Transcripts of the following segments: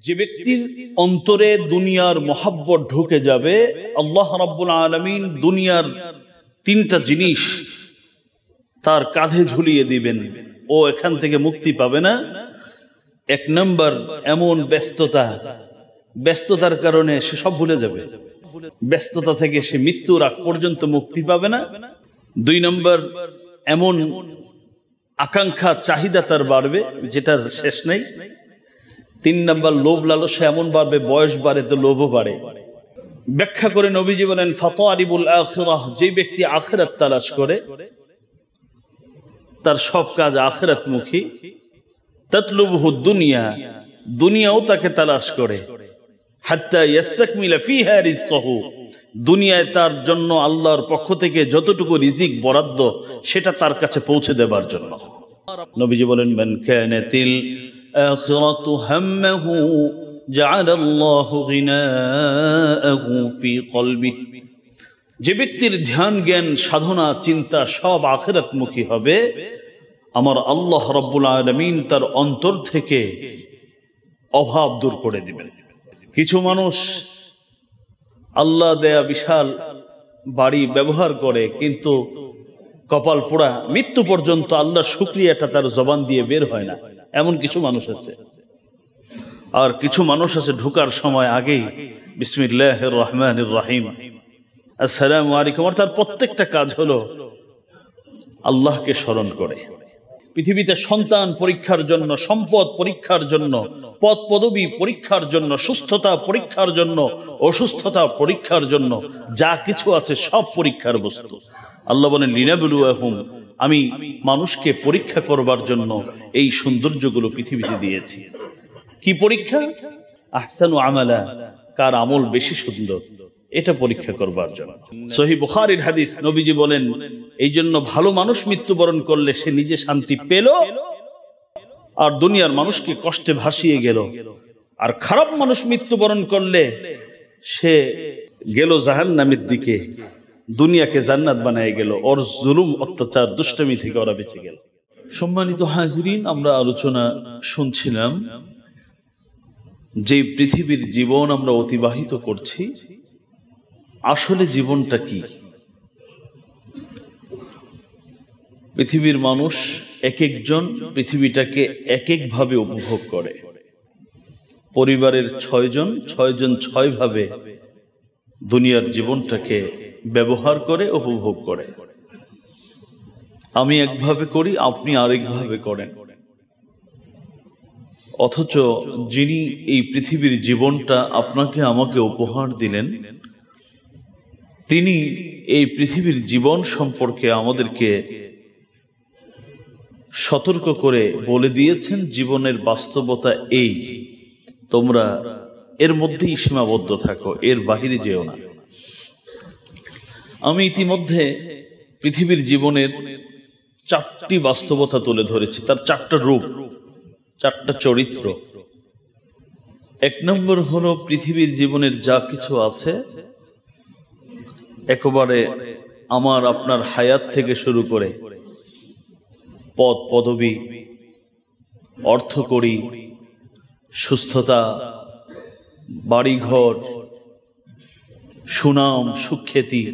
যে ব্যক্তির অন্তরে দুনিয়ার মহাব্বত ঢুকে যাবে, আল্লাহ রাব্বুল আলামিন দুনিয়ার তিনটা জিনিস তার কাঁধে ঝুলিয়ে দিবেন, ও এখান থেকে মুক্তি পাবে না। এক নম্বর, এমন ব্যস্ততার কারণে সে সব ভুলে যাবে, ব্যস্ততা থেকে সে মৃত্যুর আগ পর্যন্ত মুক্তি পাবে না। দুই নম্বর, এমন আকাঙ্ক্ষা চাহিদা তার বাড়বে যেটার শেষ নেই। তিন নম্বর, লোভ লালসা এমন বাড়বে, বয়স বাড়ে তো লোভও বাড়ে। ব্যাখ্যা করে নবীজি বলেন, ফাতারিবুল আখিরাহ, যে ব্যক্তি আখিরাত তালাশ করে, তার সব কাজ আখিরাতমুখী। তাতলুবহু দুনিয়া, দুনিয়াও তাকে তালাশ করে। হাত্তা ইয়াস্তাকমিলা ফিহা রিজকাহু, দুনিয়ায় তার জন্য আল্লাহর পক্ষ থেকে যতটুকু রিজিক বরাদ্দ সেটা তার কাছে পৌঁছে দেবার জন্য। নবীজি বলেন, মান কানাতিল আখিরাতু হাম্মাহু জাআলাল্লাহু গিনাআহু ফি কলবিহি, যে ব্যক্তির ধ্যান জ্ঞান সাধনা চিন্তা সব আখিরাতমুখী হবে, আমার আল্লাহ রাব্বুল আলামিন তার অন্তর থেকে অভাব দূর করে দিবেন। কিছু মানুষ আল্লাহ দেয়া বিশাল বাড়ি ব্যবহার করে, কিন্তু কপাল পোড়া, মৃত্যু পর্যন্ত আল্লাহর শুকরিয়াটা তার জবান দিয়ে বের হয় না, এমন কিছু মানুষ আছে। আর কিছু মানুষ আছে ঢোকার সময় আগেই বিসমিল্লাহির রহমানির রহিম, আসসালামু আলাইকুম, আর তার প্রত্যেকটা কাজ হলো আল্লাহকে স্মরণ করে। পৃথিবীতে সন্তান পরীক্ষার জন্য, সম্পদ পরীক্ষার জন্য, পদ পদবী পরীক্ষার জন্য, সুস্থতা পরীক্ষার জন্য, অসুস্থতা পরীক্ষার জন্য, যা কিছু আছে সব পরীক্ষার বস্তু। আল্লাহ বলেন, লিনাবলুয়াহুম, আমি মানুষকে পরীক্ষা করবার জন্য এই সৌন্দর্যগুলো পৃথিবীতে দিয়েছি। কি পরীক্ষা? আহসানু আমালা, কার আমল বেশি সুন্দর, এটা পরীক্ষা করবার জন্য। সহিহ বুখারীর হাদিস, নবীজি বলেন, এই জন্য ভালো মানুষ মৃত্যুবরণ করলে সে নিজে শান্তি পেল আর দুনিয়ার মানুষকে কষ্টে ভাসিয়ে গেল, আর খারাপ মানুষ মৃত্যুবরণ করলে সে গেল জাহান্নামের দিকে, দুনিয়াকে জান্নাত বানায় গেল, ওর জুলুম অত্যাচার দুষ্টমি থেকে ওরা বেঁচে গেল। সম্মানিত হাজরিন, আমরা আলোচনা শুনছিলাম যে পৃথিবীর জীবন আমরা অতিবাহিত করছি, আসলে জীবনটা কি? পৃথিবীর মানুষ এক একজন পৃথিবীটাকে এক একভাবে উপভোগ করে। পরিবারের ছয়জন 6 ভাবে দুনিয়ার জীবনটাকে ব্যবহার করে, উপভোগ করে। আমি একভাবে করি, আপনি আরেকভাবে করেন। অথচ যিনি এই পৃথিবীর জীবনটা আপনাকে আমাকে উপহার দিলেন, তিনি এই পৃথিবীর জীবন সম্পর্কে আমাদেরকে সতর্ক করে বলে দিয়েছেন, জীবনের বাস্তবতা এই, তোমরা এর মধ্যেই সীমাবদ্ধ থাকো, এর বাহিরে যেও না। আমি ইতিমধ্যে পৃথিবীর জীবনের 4টি বাস্তবতা তুলে ধরেছি, তার 4টা রূপ, 4টা চরিত্র। 1 নম্বর হলো পৃথিবীর জীবনের যা কিছু আছে একেবারে আমার আপনার হায়াত থেকে শুরু করে পদ পদবী, অর্থকড়ি, সুস্থতা, বাড়িঘর, সুনাম, সুখ্যাতি,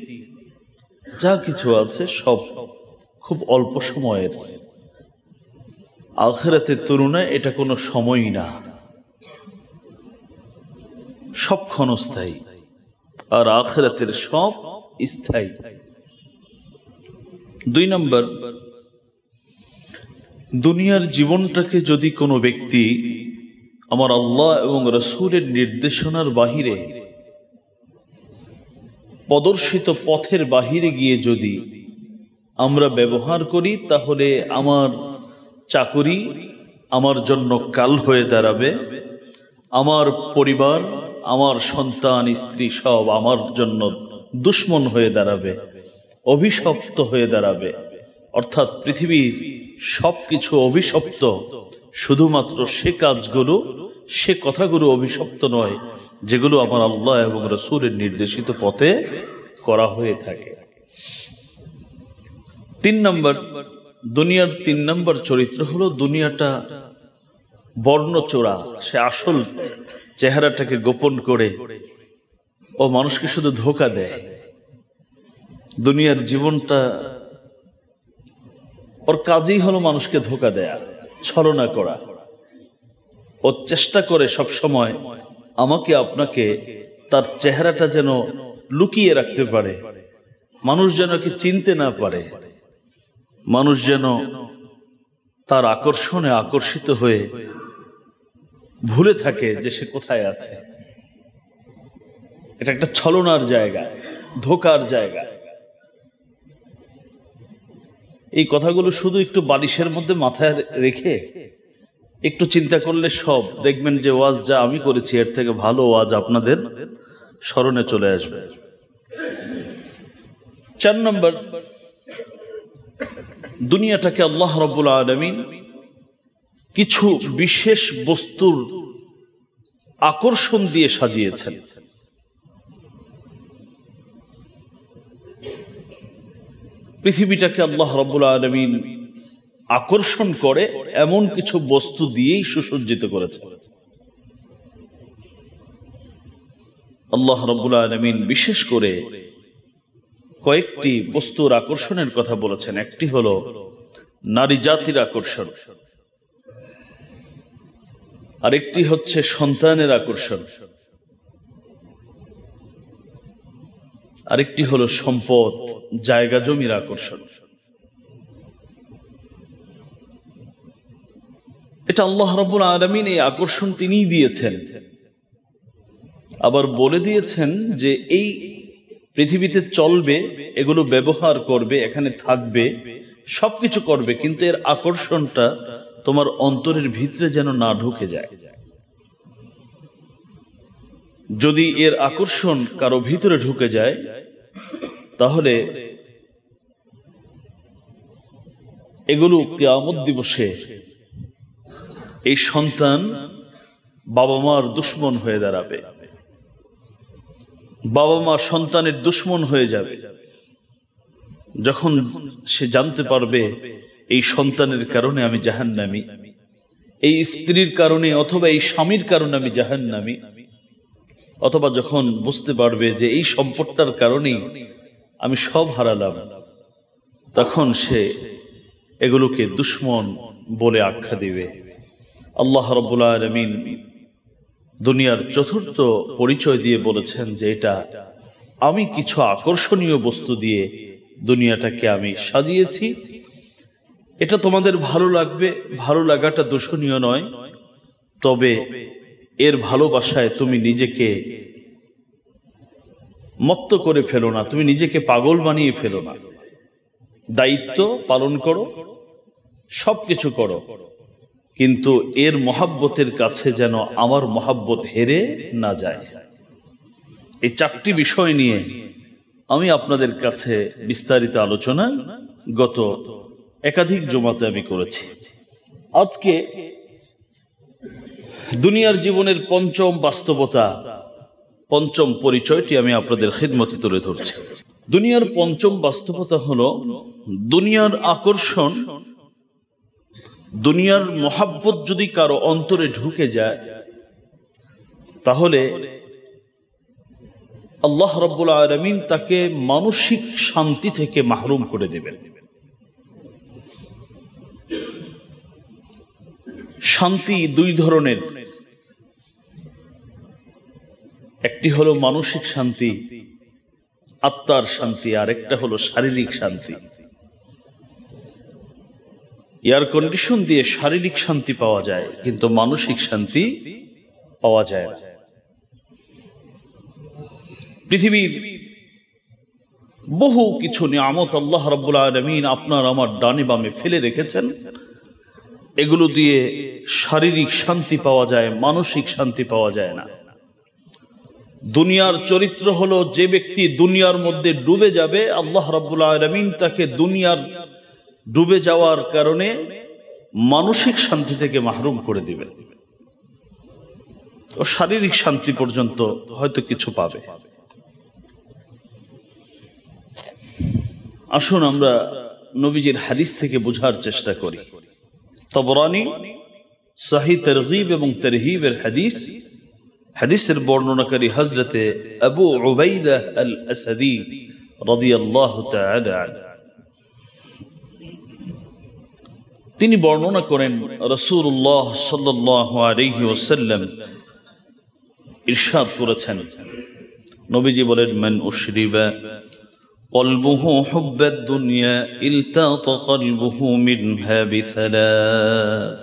যা কিছু আছে সব খুব অল্প সময়ের। আখিরাতের তুলনায় এটা কোনো সময়ই না, সব ক্ষণস্থায়ী, আর আখিরাতের সব স্থায়ী। 2 নম্বর, দুনিয়ার জীবনটাকে যদি কোনো ব্যক্তি আমার আল্লাহ এবং রাসূলের নির্দেশনার বাহিরে, প্রদর্শিত পথের বাহিরে গিয়ে যদি আমরা ব্যবহার করি, তাহলে আমার চাকরি আমার জন্য কাল হয়ে দাঁড়াবে, আমার পরিবার, আমার সন্তান স্ত্রী সব আমার জন্য দুশ্মন হয়ে দাঁড়াবে, অভিশপ্ত হয়ে দাঁড়াবে। অর্থাৎ পৃথিবীর সবকিছু অভিশপ্ত, শুধুমাত্র সে কাজগুলো, সে কথাগুলো অভিশপ্ত নয় যেগুলো আমার আল্লাহ এবং রাসূলের নির্দেশিত পথে করা হয়ে থাকে। 3 নম্বর, দুনিয়ার 3 নম্বর চরিত্র হলো দুনিয়াটা বর্ণচোরা, সে আসল চেহারাটাকে গোপন করে ও মানুষকে শুধু ধোঁকা দেয়। দুনিয়ার জীবনটা ওর কাজই হলো মানুষকে ধোঁকা দেয়া, ছলনা করা। ও চেষ্টা করে সব সময় আমাকে আপনাকে তার চেহারাটা যেন লুকিয়ে রাখতে পারে, মানুষ যেন কি চিনতে না পারে, মানুষ যেন তার আকর্ষণে আকর্ষিত হয়ে ভুলে থাকে যে সে কোথায় আছে। এটা একটা ছলনার জায়গা, ধোঁকার জায়গা। এই কথাগুলো শুধু একটু বালিশের মধ্যে মাথায় রেখে একটু চিন্তা করলে সব দেখবেন যে ওয়াজ যা আমি করেছি এর থেকে ভালো ওয়াজ আপনাদের স্মরণে চলে আসবে। 4 নম্বর, দুনিয়াটাকে আল্লাহ রাব্বুল আলামিন কিছু বিশেষ বস্তুর আকর্ষণ দিয়ে সাজিয়েছেন। পৃথিবীটাকে আল্লাহ রাব্বুল আলামিন আকর্ষণ করে এমন কিছু বস্তু দিয়েই সুসজ্জিত করেছেন। আল্লাহ রাব্বুল আলামিন বিশেষ করে কয়েকটি বস্তুর আকর্ষণের কথা বলেছেন। একটি হলো নারী জাতির আকর্ষণ, আরেকটি হচ্ছে সন্তানের আকর্ষণ, আরেকটি হলো সম্পদ, জায়গা জমির আকর্ষণ। এটা আল্লাহ রাব্বুল আলামিন এই আকর্ষণ তিনিই দিয়েছেন। আবার বলে দিয়েছেন যে এই পৃথিবীতে চলবে, এগুলো ব্যবহার করবে, এখানে থাকবে, সবকিছু করবে, কিন্তু এর আকর্ষণটা তোমার অন্তরের ভিতরে যেন না ঢুকে যায়। যদি এর আকর্ষণ কারো ভিতরে ঢুকে যায় তাহলে এগুলো কিয়ামত দিবসে এই সন্তান বাবা মার দুশমন হয়ে দাঁড়াবে, বাবা মা সন্তানের দুশমন হয়ে যাবে। যখন সে জানতে পারবে এই সন্তানের কারণে আমি জাহান্নামী, এই স্ত্রীর কারণে অথবা এই স্বামীর কারণে আমি জাহান্নামী, অথবা যখন বুঝতে পারবে যে এই সম্পদটার কারণেই আমি সব হারালাম, তখন সে এগুলোকে দুশমন বলে আখ্যা দিবে। আল্লাহ রাব্বুল আলামিন দুনিয়ার চতুর্থ পরিচয় দিয়ে বলেছেন যে এটা আমি কিছু আকর্ষণীয় বস্তু দিয়ে দুনিয়াটাকে আমি সাজিয়েছি। এটা তোমাদের ভালো লাগবে, ভালো লাগাটা দোষণীয় নয়, তবে এর ভালোবাসায় তুমি নিজেকে মত্ত করে ফেলো না, তুমি নিজেকে পাগল বানিয়ে ফেলো না। দায়িত্ব পালন করো, সবকিছু করো, কিন্তু এর মহাব্বতের কাছে যেন আমার মহাব্বত হেরে না যায়। এই 4টি বিষয় নিয়ে আমি আপনাদের কাছে বিস্তারিত আলোচনা গত একাধিক জুমাতে আমি করেছি। আজকে দুনিয়ার জীবনের পঞ্চম বাস্তবতা, পঞ্চম পরিচয়টি আমি আপনাদের খিদমতে তুলে ধরছি। দুনিয়ার পঞ্চম বাস্তবতা হলো দুনিয়ার আকর্ষণ, দুনিয়ার মহাব্বত যদি কারো অন্তরে ঢুকে যায় তাহলে আল্লাহ রাব্বুল আলামিন তাকে মানসিক শান্তি থেকে মাহরুম করে দেবেন। শান্তি 2 ধরনের, একটি হলো মানসিক শান্তি, আত্মার শান্তি, আর একটা হলো শারীরিক শান্তি। এয়ার কন্ডিশন দিয়ে শারীরিক শান্তি পাওয়া যায়, কিন্তু মানসিক শান্তি পাওয়া যায় না। পৃথিবীর বহু কিছু নিয়ামত আল্লাহ রাব্বুল আলামিন আপনার আমার ডানে বামে ফেলে রেখেছেন, এগুলো দিয়ে শারীরিক শান্তি পাওয়া যায়, মানসিক শান্তি পাওয়া যায় না। দুনিয়ার চরিত্র হলো যে ব্যক্তি দুনিয়ার মধ্যে ডুবে যাবে, আল্লাহ রাব্বুল আলামিন তাকে দুনিয়ার ডুবে যাওয়ার কারণে মানসিক শান্তি থেকে মাহরুম করে দিবেন। ও শারীরিক শান্তি পর্যন্ত হয়তো কিছু পাবে। আসুন আমরা নবীজির হাদিস থেকে বোঝার চেষ্টা করি। তাবরানী সহিহ তারগীব এবং তারহিবের হাদিস, হাদিসের বর্ণনাকারী হযরতে আবু উবাইদা আল আসাদি রাদিয়াল্লাহু তাআলা আনহু, তিনি বর্ণনা করেন রাসূলুল্লাহ সাল্লাল্লাহু আলাইহি ওয়াসাল্লাম ইরশাদ করেছেন, নবীজি বলেন, মান উশরিবা কলবুহু হুব্বাদ দুনিয়া ইলতাতা কলবুহু মিনহা বিসালাস।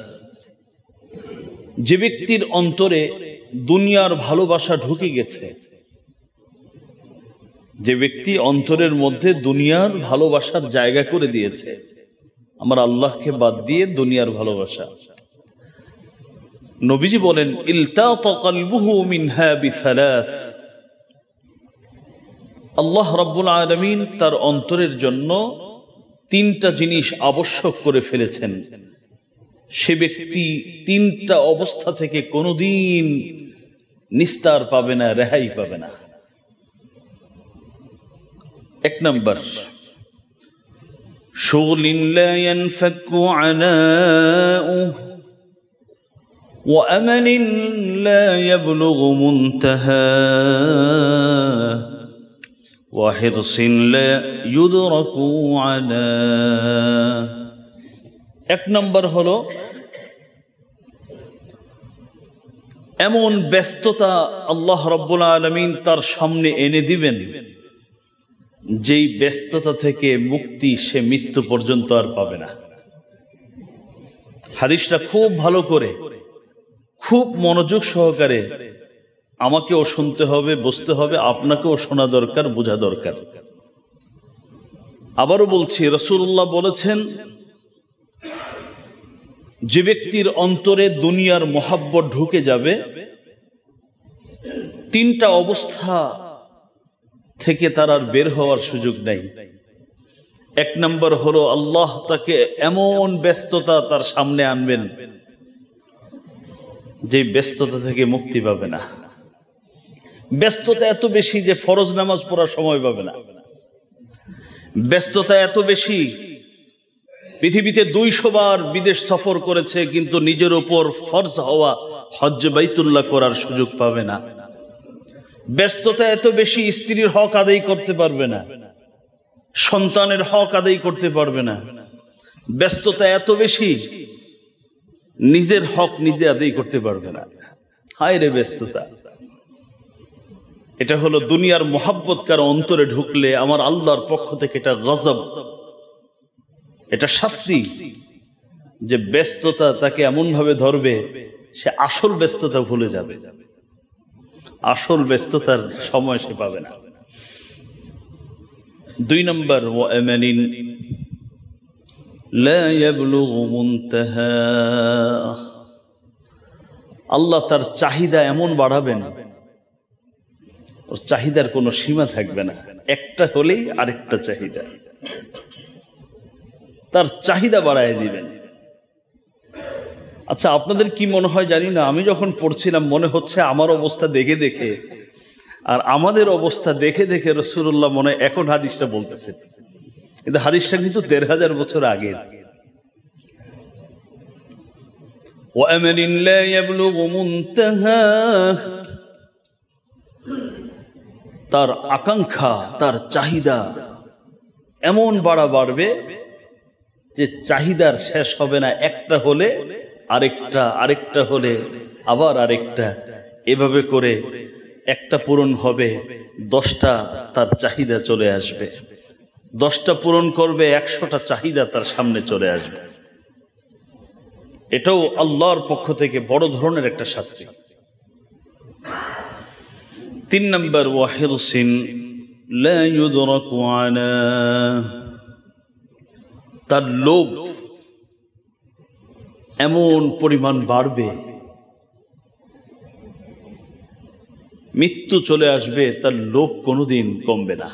যে ব্যক্তির অন্তরে দুনিয়ার ভালোবাসা ঢুকে গেছে, যে ব্যক্তি অন্তরের মধ্যে দুনিয়ার ভালোবাসার জায়গা করে দিয়েছে, আমার আল্লাহকে বাদ দিয়ে দুনিয়ার ভালোবাসা, নবীজি বলেন ইলতাতা কলবুহু মিনহা বিসালাস, আল্লাহ রাব্বুল আলামিন তার অন্তরের জন্য তিনটা জিনিস আবশ্যক করে ফেলেছেন। সে ব্যক্তি তিনটা অবস্থা থেকে কোনোদিন নিস্তার পাবে না, রেহাই পাবে না। এক নম্বর, শুগলিন লা ইয়ানফাকু আনাউহু ওয়া আমালিন লা ইয়াবলুগু মুনতাহাহু ওয়া হিরসিন লা ইউদরাকু আলাহ। এক নম্বর হলো এমন ব্যস্ততা আল্লাহ রাব্বুল আলামিন তার সামনে এনে দিবেন, যেই ব্যস্ততা থেকে মুক্তি সে মৃত্যু পর্যন্ত আর পাবে না। হাদিসটা খুব ভালো করে, খুব মনোযোগ সহকারে আমাকেও শুনতে হবে, বুঝতে হবে, আপনাকেও শোনা দরকার, বোঝা দরকার। আবারও বলছি, রাসূলুল্লাহ বলেছেন, যে ব্যক্তির অন্তরে দুনিয়ার মোহাব্বত ঢুকে যাবে, তিনটা অবস্থা থেকে তার আর বের হওয়ার সুযোগ নাই। এক নম্বর হলো আল্লাহ তাকে এমন ব্যস্ততা তার সামনে আনবেন, যে ব্যস্ততা থেকে মুক্তি পাবে না। ব্যস্ততা এত বেশি যে ফরজ নামাজ পড়ার সময় পাবে না। ব্যস্ততা এত বেশি, পৃথিবীতে 200 বার বিদেশ সফর করেছে, কিন্তু নিজের উপর ফরজ হওয়া হজ্জ বাইতুল্লাহ করার সুযোগ পাবে না। ব্যস্ততা এত বেশি, স্ত্রীর হক আদায় করতে পারবে না, সন্তানের হক আদায় করতে পারবে না। ব্যস্ততা এত বেশি, নিজের হক নিজে আদায় করতে পারবে না। হায় রে ব্যস্ততা! এটা হলো দুনিয়ার মোহাব্বত কার অন্তরে ঢুকলে আমার আল্লাহর পক্ষ থেকে এটা গজব, এটা শাস্তি, যে ব্যস্ততা তাকে এমন ভাবে ধরবে সে আসল ব্যস্ততা ভুলে যাবে, আসল ব্যস্ততার সময় সে পাবে না। 2 নম্বর, ওয়া আমালিন লা ইয়াবলুগু মুনতাহা, আল্লাহ তার চাহিদা এমন বাড়াবেন, ওর চাহিদার কোনো সীমা থাকবে না। একটা হলেই আরেকটা চাহিদা, তার চাহিদা বাড়ায় দিবেন। আচ্ছা, আপনাদের কি মনে হয় জানি না, আমি যখন পড়ছিলাম মনে হচ্ছে আমার অবস্থা দেখে দেখে আর আমাদের অবস্থা দেখে দেখে রাসূলুল্লাহ মনে হয় এখন হাদিসটা বলতেছেন, কিন্তু হাদিসটা কিন্তু 1500 বছর আগের। ওয়া আমালিন লা ইয়াবলুগু মুনতাহা, তার আকাঙ্ক্ষা, তার চাহিদা এমন বাড়বে যে চাহিদার শেষ হবে না। একটা হলে আরেকটা, আরেকটা হলে আবার আরেকটা, এভাবে করে একটা পূরণ হবে, 10টা তার চাহিদা চলে আসবে। 10টা পূরণ করবে, 100টা চাহিদা তার সামনে চলে আসবে। এটাও আল্লাহর পক্ষ থেকে বড় ধরনের একটা শাস্তি। 3 নম্বর, ওয়া হিরসিন লা ইউদরাকু আলা, তার লোভ এমন পরিমাণ বাড়বে, মৃত্যু চলে আসবে, তার লোভ কোনোদিন কমবে না।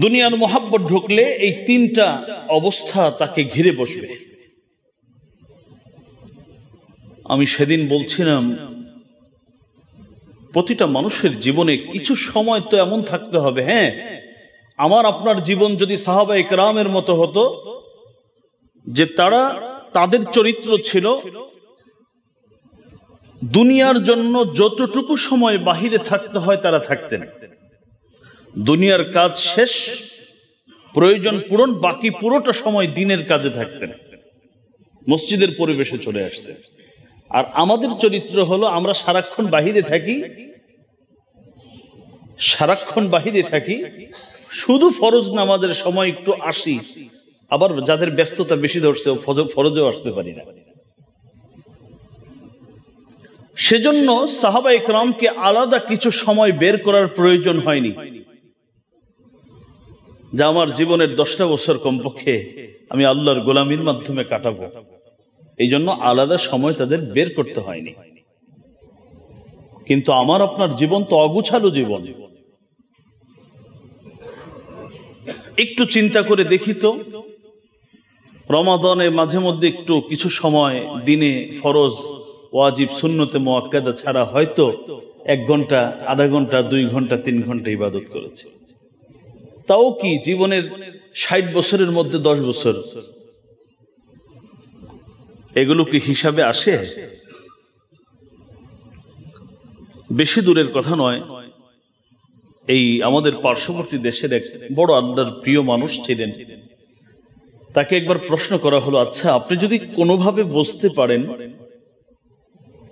দুনিয়ার মোহাব্বত ঢুকলে এই 3টা অবস্থা তাকে ঘিরে বসবে। আমি সেদিন বলছিলাম, প্রতিটা মানুষের জীবনে কিছু সময় তো এমন থাকতে হবে, হ্যাঁ, আমার আপনার জীবন যদি সাহাবায়ে কেরামের মতো হতো, যে তারা, তাদের চরিত্র ছিল দুনিয়ার জন্য যতটুকু সময় বাহিরে থাকতে হয় তারা থাকতেন। দুনিয়ার কাজ শেষ, প্রয়োজন পূরণ, বাকি পুরোটা সময় দিনের কাজে থাকতেন, মসজিদের পরিবেশে চলে আসতেন। আর আমাদের চরিত্র হলো আমরা সারাক্ষণ বাহিরে থাকি, শুধু ফরজ নামাজের সময় একটু আসি, আবার যাদের ব্যস্ততা বেশি ধরছে ফরজেও আসতে পারি না। সেজন্য সাহাবা ইকরামকে আলাদা কিছু সময় বের করার প্রয়োজন হয়নি, যা আমার জীবনের 10টা বছর কমপক্ষে আমি আল্লাহর গোলামির মাধ্যমে কাটাবো, এই জন্য আলাদা সময় তাদের বের করতে হয়নি। কিন্তু আমার আপনার জীবন তো অগুছালো জীবন। একটু চিন্তা করে দেখি তো, রমাদানে মাঝে মধ্যে একটু কিছু সময় দিনে ফরজ, ওয়াজিব, সুন্নতে মুআক্কাদা ছাড়া হয়তো 1 ঘন্টা, আধা ঘন্টা, 2 ঘন্টা, 3 ঘন্টা ইবাদত করেছে। তাও কি জীবনের 60 বছরের মধ্যে 10 বছর, এগুলো কি হিসাবে আসে? বেশি দূরের কথা নয়, এই আমাদের পার্শ্ববর্তী দেশের এক বড় আল্লাহর প্রিয় মানুষ ছিলেন। তাকে একবার প্রশ্ন করা হলো, আচ্ছা আপনি যদি কোনোভাবে বুঝতে পারেন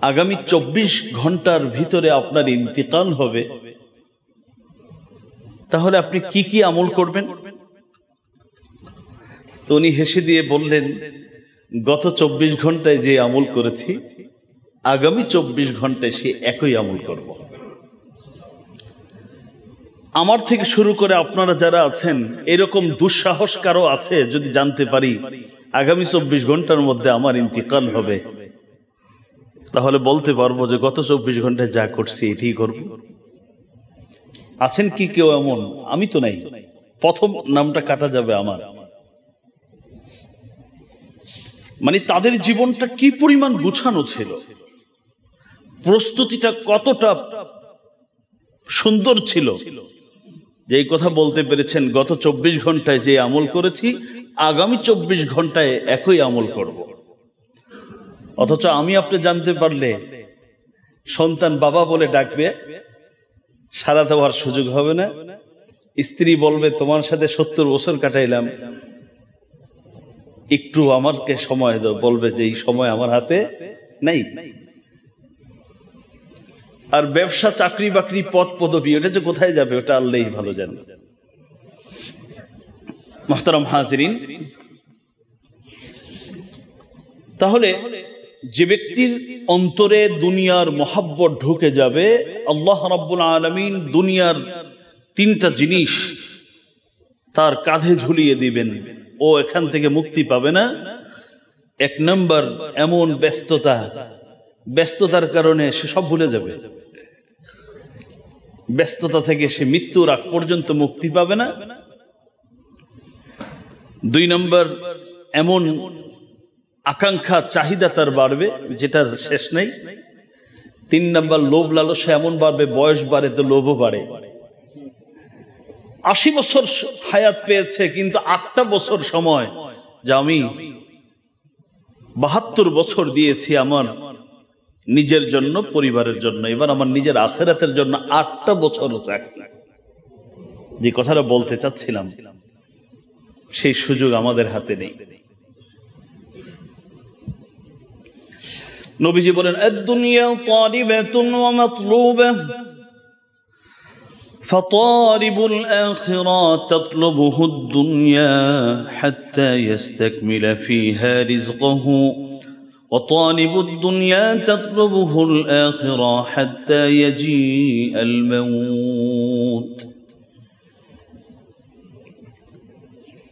আগামী 24 ঘন্টার ভিতরে আপনার ইন্তিকাল হবে, তাহলে আপনি কি কি আমল করবেন? তো উনি হেসে দিয়ে বললেন, গত 24 ঘন্টায় যে আমল করেছি, আগামী 24 ঘন্টায় সে একই আমল করব। আমার থেকে শুরু করে আপনারা যারা আছেন, এরকম দুঃসাহস কারো আছে? যদি জানতে পারি আগামী 24 ঘন্টার মধ্যে আমার ইন্তিকাল হবে, তাহলে বলতে পারবো যে গত 24 ঘন্টায় যা করছি এটাই করব। আছেন কি কেউ এমন? আমি তো নাই, প্রথম নামটা কাটা যাবে আমার। মানে তাদের জীবনটা কি পরিমাণ গুছানো ছিল, প্রস্তুতিটা কতটা সুন্দর ছিল, যে এই কথা বলতে পেরেছেন গত 24 ঘন্টায় যে আমল করেছি, আগামী 24 ঘন্টায় একই আমল করব। অথচ আমি আপনি জানতে পারলে সন্তান বাবা বলে ডাকবে, সারা দেওয়ার সুযোগ হবে না। স্ত্রী বলবে, তোমার সাথে 70 বছর কাটাইলাম, একটু আমাকে সময় দাও, বলবে যে এই সময় আমার হাতে নাই। আর ব্যবসা, চাকরি বাকরি, পদ পদবি, ওটা যে কোথায় যাবে ওটা আল্লাহই ভালো জানে। মুহতারাম হাজিরিন, তাহলে যে ব্যক্তির অন্তরে দুনিয়ার মহাব্বত ঢুকে যাবে, আল্লাহ রাব্বুল আলামিন দুনিয়ার 3টা জিনিস তার কাঁধে ঝুলিয়ে দিবেন, ও এখান থেকে মুক্তি পাবে না। 1 নম্বর, এমন ব্যস্ততার কারণে সে সব ভুলে যাবে, ব্যস্ততা থেকে সে মৃত্যুর আগ পর্যন্ত মুক্তি পাবে না। 2 নম্বর, এমন আকাঙ্ক্ষা, চাহিদা তার বাড়বে যেটার শেষ নেই। 3 নম্বর, লোভ লালসা এমন বাড়বে, বয়স বাড়ে তো লোভও বাড়ে। 80 বছর হায়াত পেয়েছে, কিন্তু 8টা বছর সময়, যা আমি 72 বছর দিয়েছি আমার নিজের জন্য, পরিবারের জন্য, এবার আমার নিজের আখিরাতের জন্য 8টা বছর থাকবে। যে কথাটা বলতে চাচ্ছিলাম, সেই সুযোগ আমাদের হাতে নেই। নবীজি বলেন, আদ-দুনিয়া তালিবাতুন ওয়া মাতলুবাহ, فطالب الآخرة تطلبه الدنيا حتى يستكمل فيها رزقه، وطالب الدنيا تطلبه الآخرة حتى يجيء الموت।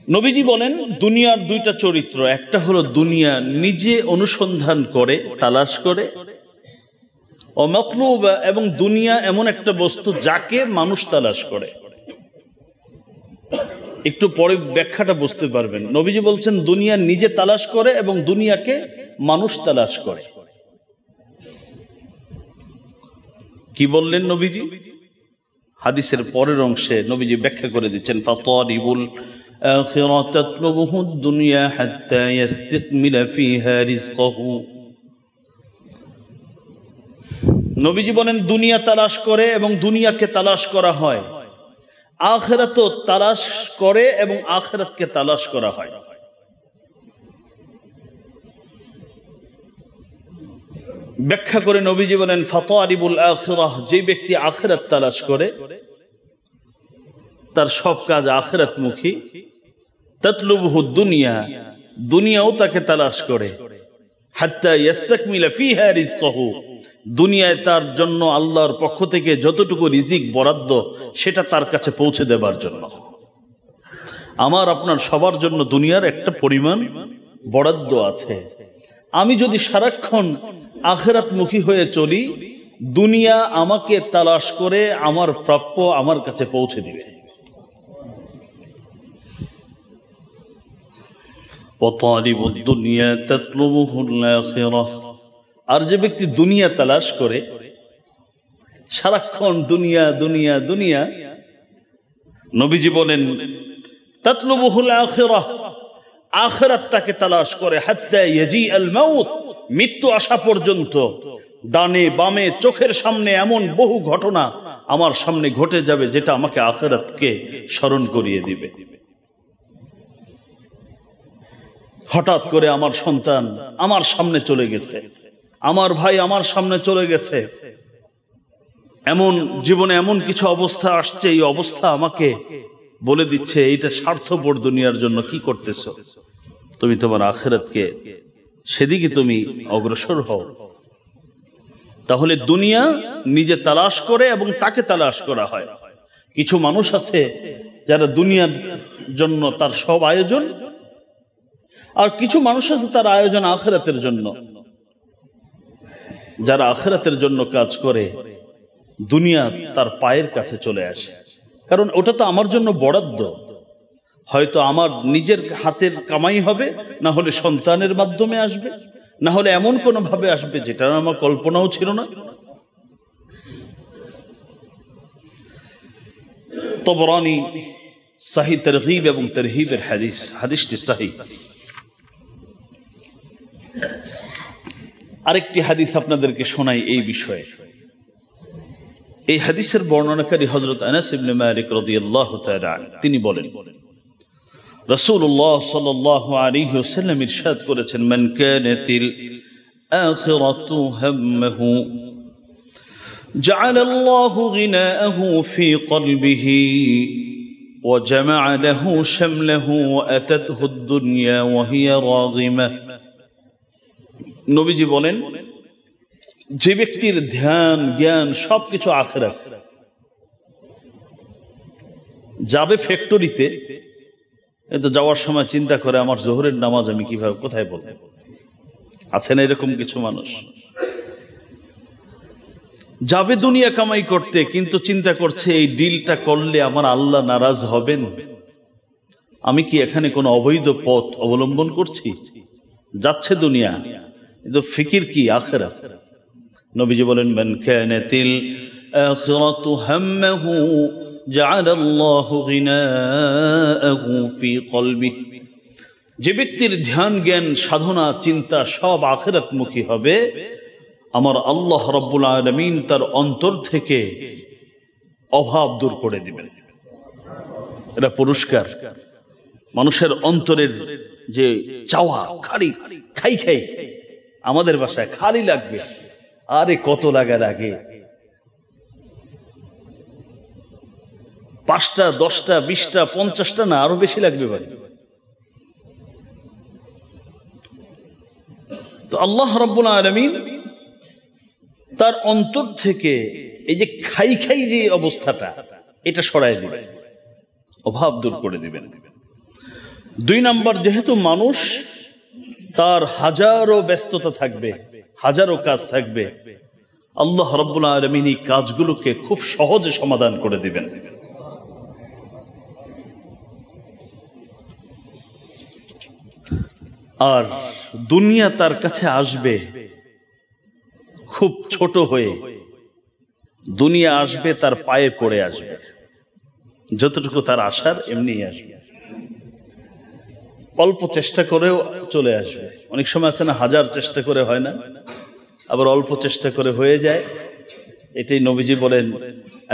নবীজি বলেন, দুনিয়ার 2টা চরিত্র, একটা হলো দুনিয়া নিজে অনুসন্ধান করে, তালাশ করে, ও মাতলুবা, এবং দুনিয়া এমন একটা বস্তু যাকে মানুষ তালাশ করে। একটু পরে ব্যাখ্যাটা বুঝতে পারবেন। নবীজি বলছেন দুনিয়া নিজে তালাশ করে এবং দুনিয়াকে মানুষ তালাশ করে। কি বললেন নবীজি? হাদিসের পরের অংশে নবীজি ব্যাখ্যা করে দিচ্ছেন, ফাতারিবুল আখিরা তাতলুবুহু দুনিয়া হাত্তা ইস্তিকমিলা ফিহা রিজকাহু। নবীজি বলেন দুনিয়া তালাশ করে এবং দুনিয়াকে তালাশ করা হয়, আখিরাতও তালাশ করে এবং আখিরাতকে তালাশ করা হয়। ব্যাখ্যা করে নবীজি বলেন ফাতারিবুল আখিরাহ, যে ব্যক্তি আখিরাত তালাশ করে তার সব কাজ আখিরাতমুখী, তাতলুবহু দুনিয়া, দুনিয়াও তাকে তালাশ করে, হাত্তা ইয়াস্তাকমিলা ফিহা রিজকাহু, দুনিয়ায় তার জন্য আল্লাহর পক্ষ থেকে যতটুকু রিজিক বরাদ্দ সেটা তার কাছে পৌঁছে দেবার জন্য। আমার আপনার সবার জন্য দুনিয়ার একটা পরিমাণ বরাদ্দ আছে। আমি যদি সারাক্ষণ আখিরাতমুখী হয়ে চলি, দুনিয়া আমাকে তালাশ করে আমার প্রাপ্য আমার কাছে পৌঁছে দিবে। ওয়াতালিবুদ দুনিয়া তাতলুবুহুল আখিরাহ, আর যে ব্যক্তি দুনিয়া তালাশ করে সারাক্ষণ দুনিয়া দুনিয়া দুনিয়া, নবীজি বলেন তাতলুবুহুল আখিরাহ, আখিরাতটাকে তালাশ করে, হাত্তা ইয়াজি আল মাউত, মৃত্যু আসা পর্যন্ত। ডানে বামে চোখের সামনে এমন বহু ঘটনা আমার সামনে ঘটে যাবে যেটা আমাকে আখিরাতকে স্মরণ করিয়ে দিবে। হঠাৎ করে আমার সন্তান আমার সামনে চলে গেছে, আমার ভাই আমার সামনে চলে গেছে, এমন জীবনে এমন কিছু অবস্থা আসছে, এই অবস্থা আমাকে বলে দিচ্ছে এইটা স্বার্থপর দুনিয়ার জন্য কি করতেছ, তুমি তোমার আখিরাতকে সেদিকে তুমি অগ্রসর হও। তাহলে দুনিয়া নিজে তালাশ করে এবং তাকে তালাশ করা হয়। কিছু মানুষ আছে যারা দুনিয়ার জন্য তার সব আয়োজন, আর কিছু মানুষ আছে তার আয়োজন আখিরাতের জন্য। যারা আখিরাতের জন্য কাজ করে, দুনিয়া তার পায়ের কাছে চলে আসে, কারণ ওটা তো আমার জন্য বরাদ্দ। হয়তো আমার নিজের হাতের কামাই হবে, না হলে সন্তানের মাধ্যমে আসবে, না হলে এমন কোনো ভাবে আসবে যেটা আমার কল্পনাও ছিল না। তবরানী সহিহ তারগীব এবং তারহিবের হাদিস, হাদিসটি সহিহ। আরেকটি হাদিস আপনাদেরকে শোনাই এই বিষয়ে। এই হাদিসের বর্ণনাকারী হযরত আনাস ইবনে মালিক রাদিয়াল্লাহু তাআলা আনহু, তিনি বলেন রাসূলুল্লাহ সাল্লাল্লাহু আলাইহি ওয়াসাল্লাম ইরশাদ করেছেন, মান কানাতিল আখিরাতু হাম্মাহু জাআলাল্লাহু গিনাআহু ফি কলবিহি ওয়া জামা'a লাহু শামলাহু ওয়া আতাতহু আদ-দুনিয়া ওয়া হিয়া রাগিমাহ। নবীজি বলেন, যে ব্যক্তির ধ্যান জ্ঞান সবকিছু আখিরাত, যাবে ফ্যাক্টরিতে, তো যাওয়ার সময় চিন্তা করে আমার জোহরের নামাজ আমি কিভাবে কোথায় বলব। আছে না এরকম কিছু মানুষ? যাবে দুনিয়া কামাই করতে, কিন্তু চিন্তা করছে এই ডিলটা করলে আমার আল্লাহ নারাজ হবেন, আমি কি এখানে কোনো অবৈধ পথ অবলম্বন করছি? যাচ্ছে দুনিয়া, কিন্তু ফিকির কি আখিরাত। নবীজি বলেন, মান কানাতিল আখিরাতু হাম্মাহু জাআলাল্লাহু গিনাআহু ফি কলবিহি, যে ব্যক্তির ধ্যান জ্ঞান সাধনা চিন্তা সব আখিরাতমুখী হবে, আমার আল্লাহ রাব্বুল আলামিন তার অন্তর থেকে অভাব দূর করে দিবেন। এটা পুরস্কার। মানুষের অন্তরের যে চাওয়া, খালি খাই খাই, আমাদের বাসায় খালি লাগবে, আরে কত লাগার আগে 5টা 10টা 20টা 50টা না আরো বেশি লাগবে ভাই। তো আল্লাহ রাব্বুল আলামিন তার অন্তর থেকে এই যে খাই খাই যে অবস্থাটা, এটা সরায় দিবেন, অভাব দূর করে দিবেন। 2 নাম্বার, যেহেতু মানুষ তার হাজারো ব্যস্ততা থাকবে, হাজারো কাজ থাকবে, আল্লাহ রাব্বুল আলামিন এই কাজগুলোকে খুব সহজে সমাধান করে দিবেন। আর দুনিয়া তার কাছে আসবে খুব ছোট হয়ে, দুনিয়া আসবে তার পায়ে পড়ে আসবে, যতটুকু তার আসার এমনি আসবে, অল্প চেষ্টা করেও চলে আসবে। অনেক সময় আছে না, হাজার চেষ্টা করে হয় না, আবার অল্প চেষ্টা করে হয়ে যায়, এটাই নবীজি বলেন,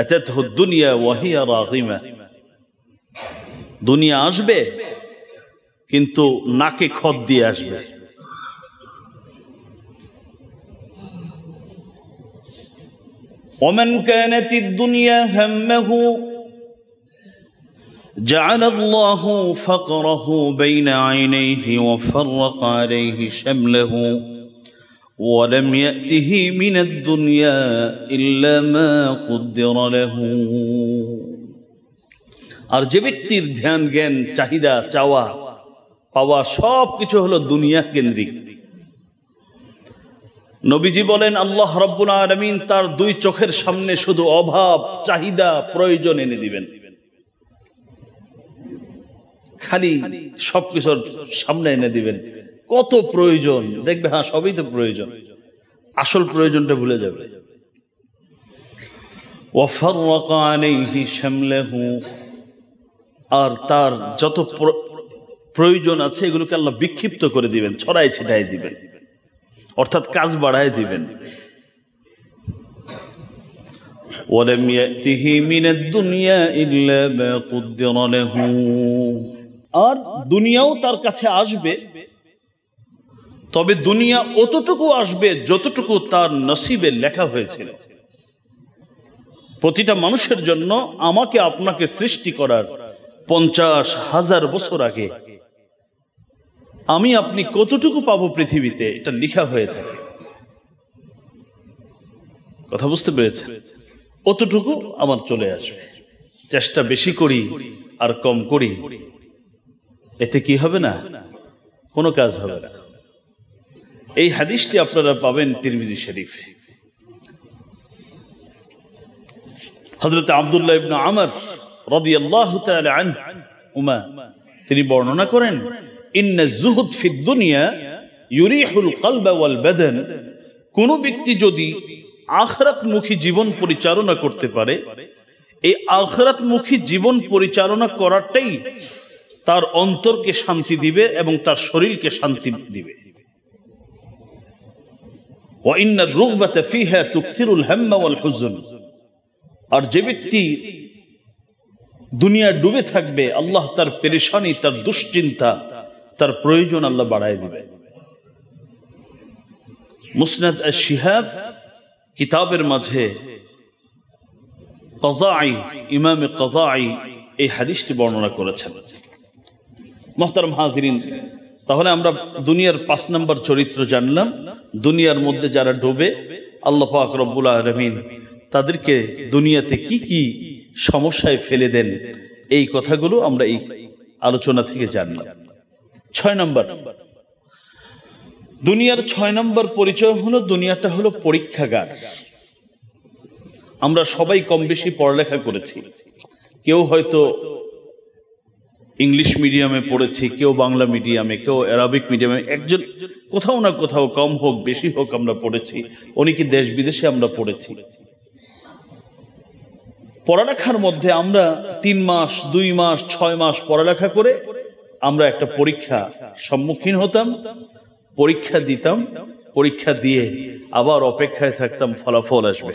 আতাতহু দুনিয়া ওয়া হিয়া রাগিমা, দুনিয়া আসবে কিন্তু নাকে খত দিয়ে আসবে। ওমান কানাতিদ দুনিয়া হাম্মাহু جعل الله فقره بين عينيه وفرق عليه شمله ولم يأته من الدنيا إلا ما قدر له। আর যে ব্যক্তির ধ্যান জ্ঞান চাহিদা চাওয়া পাওয়া সব কিছু হলো দুনিয়া কেন্দ্রিক, নবীজি বলেন আল্লাহ রাব্বুল আলামিন তার দুই চোখের সামনে শুধু অভাব, চাহিদা, প্রয়োজন এনে দিবেন। খালি সবকিছুর সামনে এনে দিবেন, কত প্রয়োজন দেখবে, হ্যাঁ সবই তো প্রয়োজন, আসল প্রয়োজনটা ভুলে যাবে। ওয়াফাররাকা আলাইহি শামলাহু, আর তার যত প্রয়োজন আছে এগুলোকে আল্লাহ বিক্ষিপ্ত করে দিবেন, ছড়াই ছিটাই দিবেন, অর্থাৎ কাজ বাড়ায় দিবেন। ওয়ালাম ইয়াতিহি মিনাদ দুনিয়া ইল্লা মা কুদ্দিরা লাহু, আর দুনিয়াও তার কাছে আসবে, তবে দুনিয়া অতটুকু আসবে যতটুকু তার নসিবে লেখা হয়েছিল। প্রতিটা মানুষের জন্য আমাকে আপনাকে সৃষ্টি করার 50,000 বছর আগে আমি আপনি কতটুকু পাবো পৃথিবীতে এটা লেখা হয়ে থাকে। কথা বুঝতে পেরেছেন? অতটুকু আমার চলে আসবে, চেষ্টা বেশি করি আর কম করি, এতে কি হবে না, কোনো কাজ হবে না। এই হাদিসটি আপনারা পাবেন তিরমিজি শরীফে। হযরত আব্দুল্লাহ ইবনে আমর রাদিয়াল্লাহু তাআলা আনহুমা তিনি বর্ণনা করেন, ইন্না যুহুদ ফিদ দুনিয়া ইউরিহুল কলব ওয়াল বাদান, কোন ব্যক্তি যদি আখিরাতমুখী জীবন পরিচালনা করতে পারে, এই আখিরাতমুখী জীবন পরিচালনা করাটাই তার অন্তরকে শান্তি দিবে এবং তার শরীরকে শান্তি দিবে। ওয়া ইন্নার রুগবাতা ফিহা তুকসিরুল হাম্মা ওয়াল হুজন, আর যে ব্যক্তি দুনিয়া ডুবে থাকবে আল্লাহ তার পেরেশানি, তার দুশ্চিন্তা, তার প্রয়োজন আল্লাহ বাড়ায় দিবে। মুসনাদ আশ-শিহাব কিতাবের মাঝে কাযাঈ, ইমামে কাযাঈ এই হাদিসটি বর্ণনা করেছেন। মুহতারাম হাজিরিন, তাহলে আমরা দুনিয়ার 5 নম্বর চরিত্র জানলাম। দুনিয়ার মধ্যে যারা ডোবে আল্লাহ পাক রব্বুল আলামিন তাদেরকে দুনিয়াতে কি কি সমস্যায় ফেলে দেন, এই কথাগুলো আমরা এই আলোচনা থেকে জানলাম। 6 নম্বর, দুনিয়ার 6 নম্বর পরিচয় হলো দুনিয়াটা হলো পরীক্ষাগার। আমরা সবাই কম বেশি পড়ালেখা করেছি, কেউ হয়তো ইংলিশ মিডিয়ামে পড়েছি, কেউ বাংলা মিডিয়ামে, কেউ আরবিক মিডিয়ামে, একজন কোথাও না কোথাও কম হোক বেশি হোক আমরা পড়েছি, অনেকে দেশ বিদেশে আমরা পড়েছি। পড়ালেখার মধ্যে আমরা 3 মাস 2 মাস 6 মাস পড়ালেখা করে আমরা একটা পরীক্ষা সম্মুখীন হতাম, পরীক্ষা দিতাম, পরীক্ষা দিয়ে আবার অপেক্ষায় থাকতাম ফলাফল আসবে।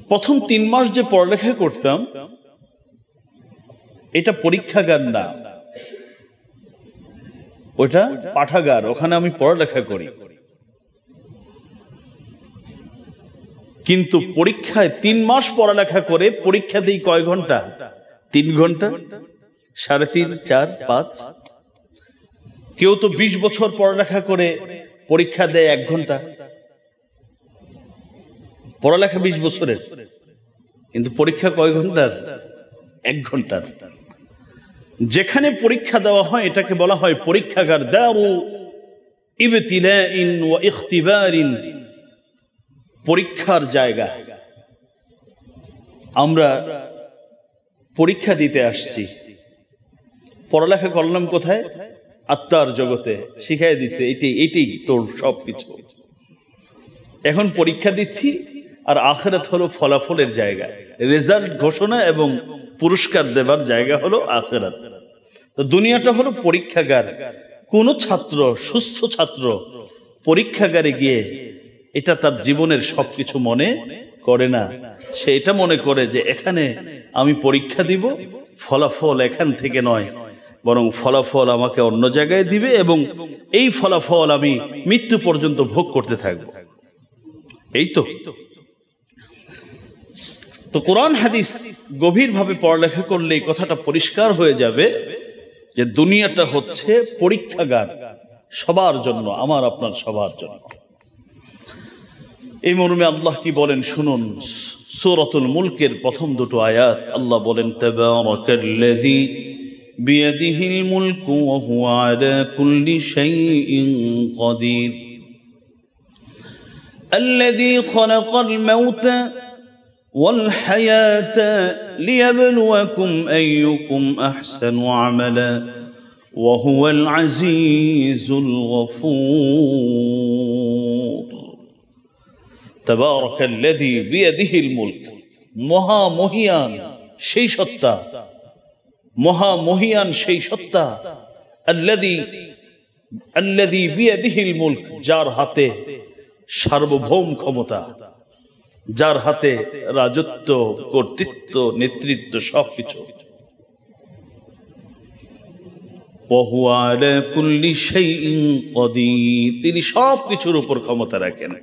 প্রথম 3 মাস যে পড়ালেখা করতাম এটা পরীক্ষাগার না, ওটা পাঠাগার, ওখানে আমি পড়ালেখা করি। কিন্তু পরীক্ষায় 3 মাস পড়ালেখা করে পরীক্ষা দিই কয় ঘন্টা? 3 ঘন্টা, 3.5, 4, 5। কেউ তো 20 বছর পড়ালেখা করে পরীক্ষা দেয় 1 ঘন্টা। পড়ালেখা 20 বছরের, কিন্তু পরীক্ষা কয় ঘন্টার? 1 ঘন্টার। যেখানে পরীক্ষা দেওয়া হয় এটাকে বলা হয় পরীক্ষাগার। দারু ইবতিলাইন ওয়া ইখতিবারিন, পরীক্ষার জায়গা। আমরা পরীক্ষা দিতে আসছি। পড়ালেখা করলাম কোথায়? আত্মার জগতে। শিখাই দিছে এটাই তোর সবকিছু। এখন পরীক্ষা দিচ্ছি, আর আখিরাত হলো ফলাফলের জায়গা, রেজাল্ট ঘোষণা এবং পুরস্কার দেবার জায়গা হলো আখিরাত। তো দুনিয়াটা হলো পরীক্ষাগার। কোন ছাত্র, সুস্থ ছাত্র পরীক্ষাগারে গিয়ে এটা তার জীবনের সবকিছু মনে করে না। সে এটা মনে করে যে এখানে আমি পরীক্ষা দিব, ফলাফল এখান থেকে নয়, বরং ফলাফল আমাকে অন্য জায়গায় দিবে এবং এই ফলাফল আমি মৃত্যু পর্যন্ত ভোগ করতে থাকব। এই তো কোরআন হাদিস গভীরভাবে পড়ালেখা করলে এই কথাটা পরিষ্কার হয়ে যাবে যে দুনিয়াটা হচ্ছে পরীক্ষাগার সবার জন্য, আমার আপনার সবার জন্য। এই মর্মে আল্লাহ কি বলেন শুনুন। সূরাতুল মুলকের প্রথম দুটো আয়াত আল্লাহ বলেন, তাবারাকাল্লাযী বিয়াদিহিল মুলকু ওয়া হুয়া আলা কুল্লি শাইইন কাদির আল্লাযী খালাকাল মাউতা ওয়াল হায়াতা লিয়াবলুয়াকুম আইয়ুকুম আহসানু আমালা ওয়া হুয়াল আজিজুল গফুর। তাবারাকাল্লাযী বিয়াদিহিল মুলক, মহামহিয়ান সেই সত্তা, মহামহিয়ান সেই সত্তা, আল্লাযী বিয়াদিহিল মুলক, যার হাতে সার্বভৌম ক্ষমতা, যার হাতে রাজত্ব, কর্তৃত্ব, নেতৃত্ব সবকিছু। ওয়া হুয়া আলা কুল্লি শাইইন কাদির, তিনি সবকিছুর উপর ক্ষমতা রাখেন।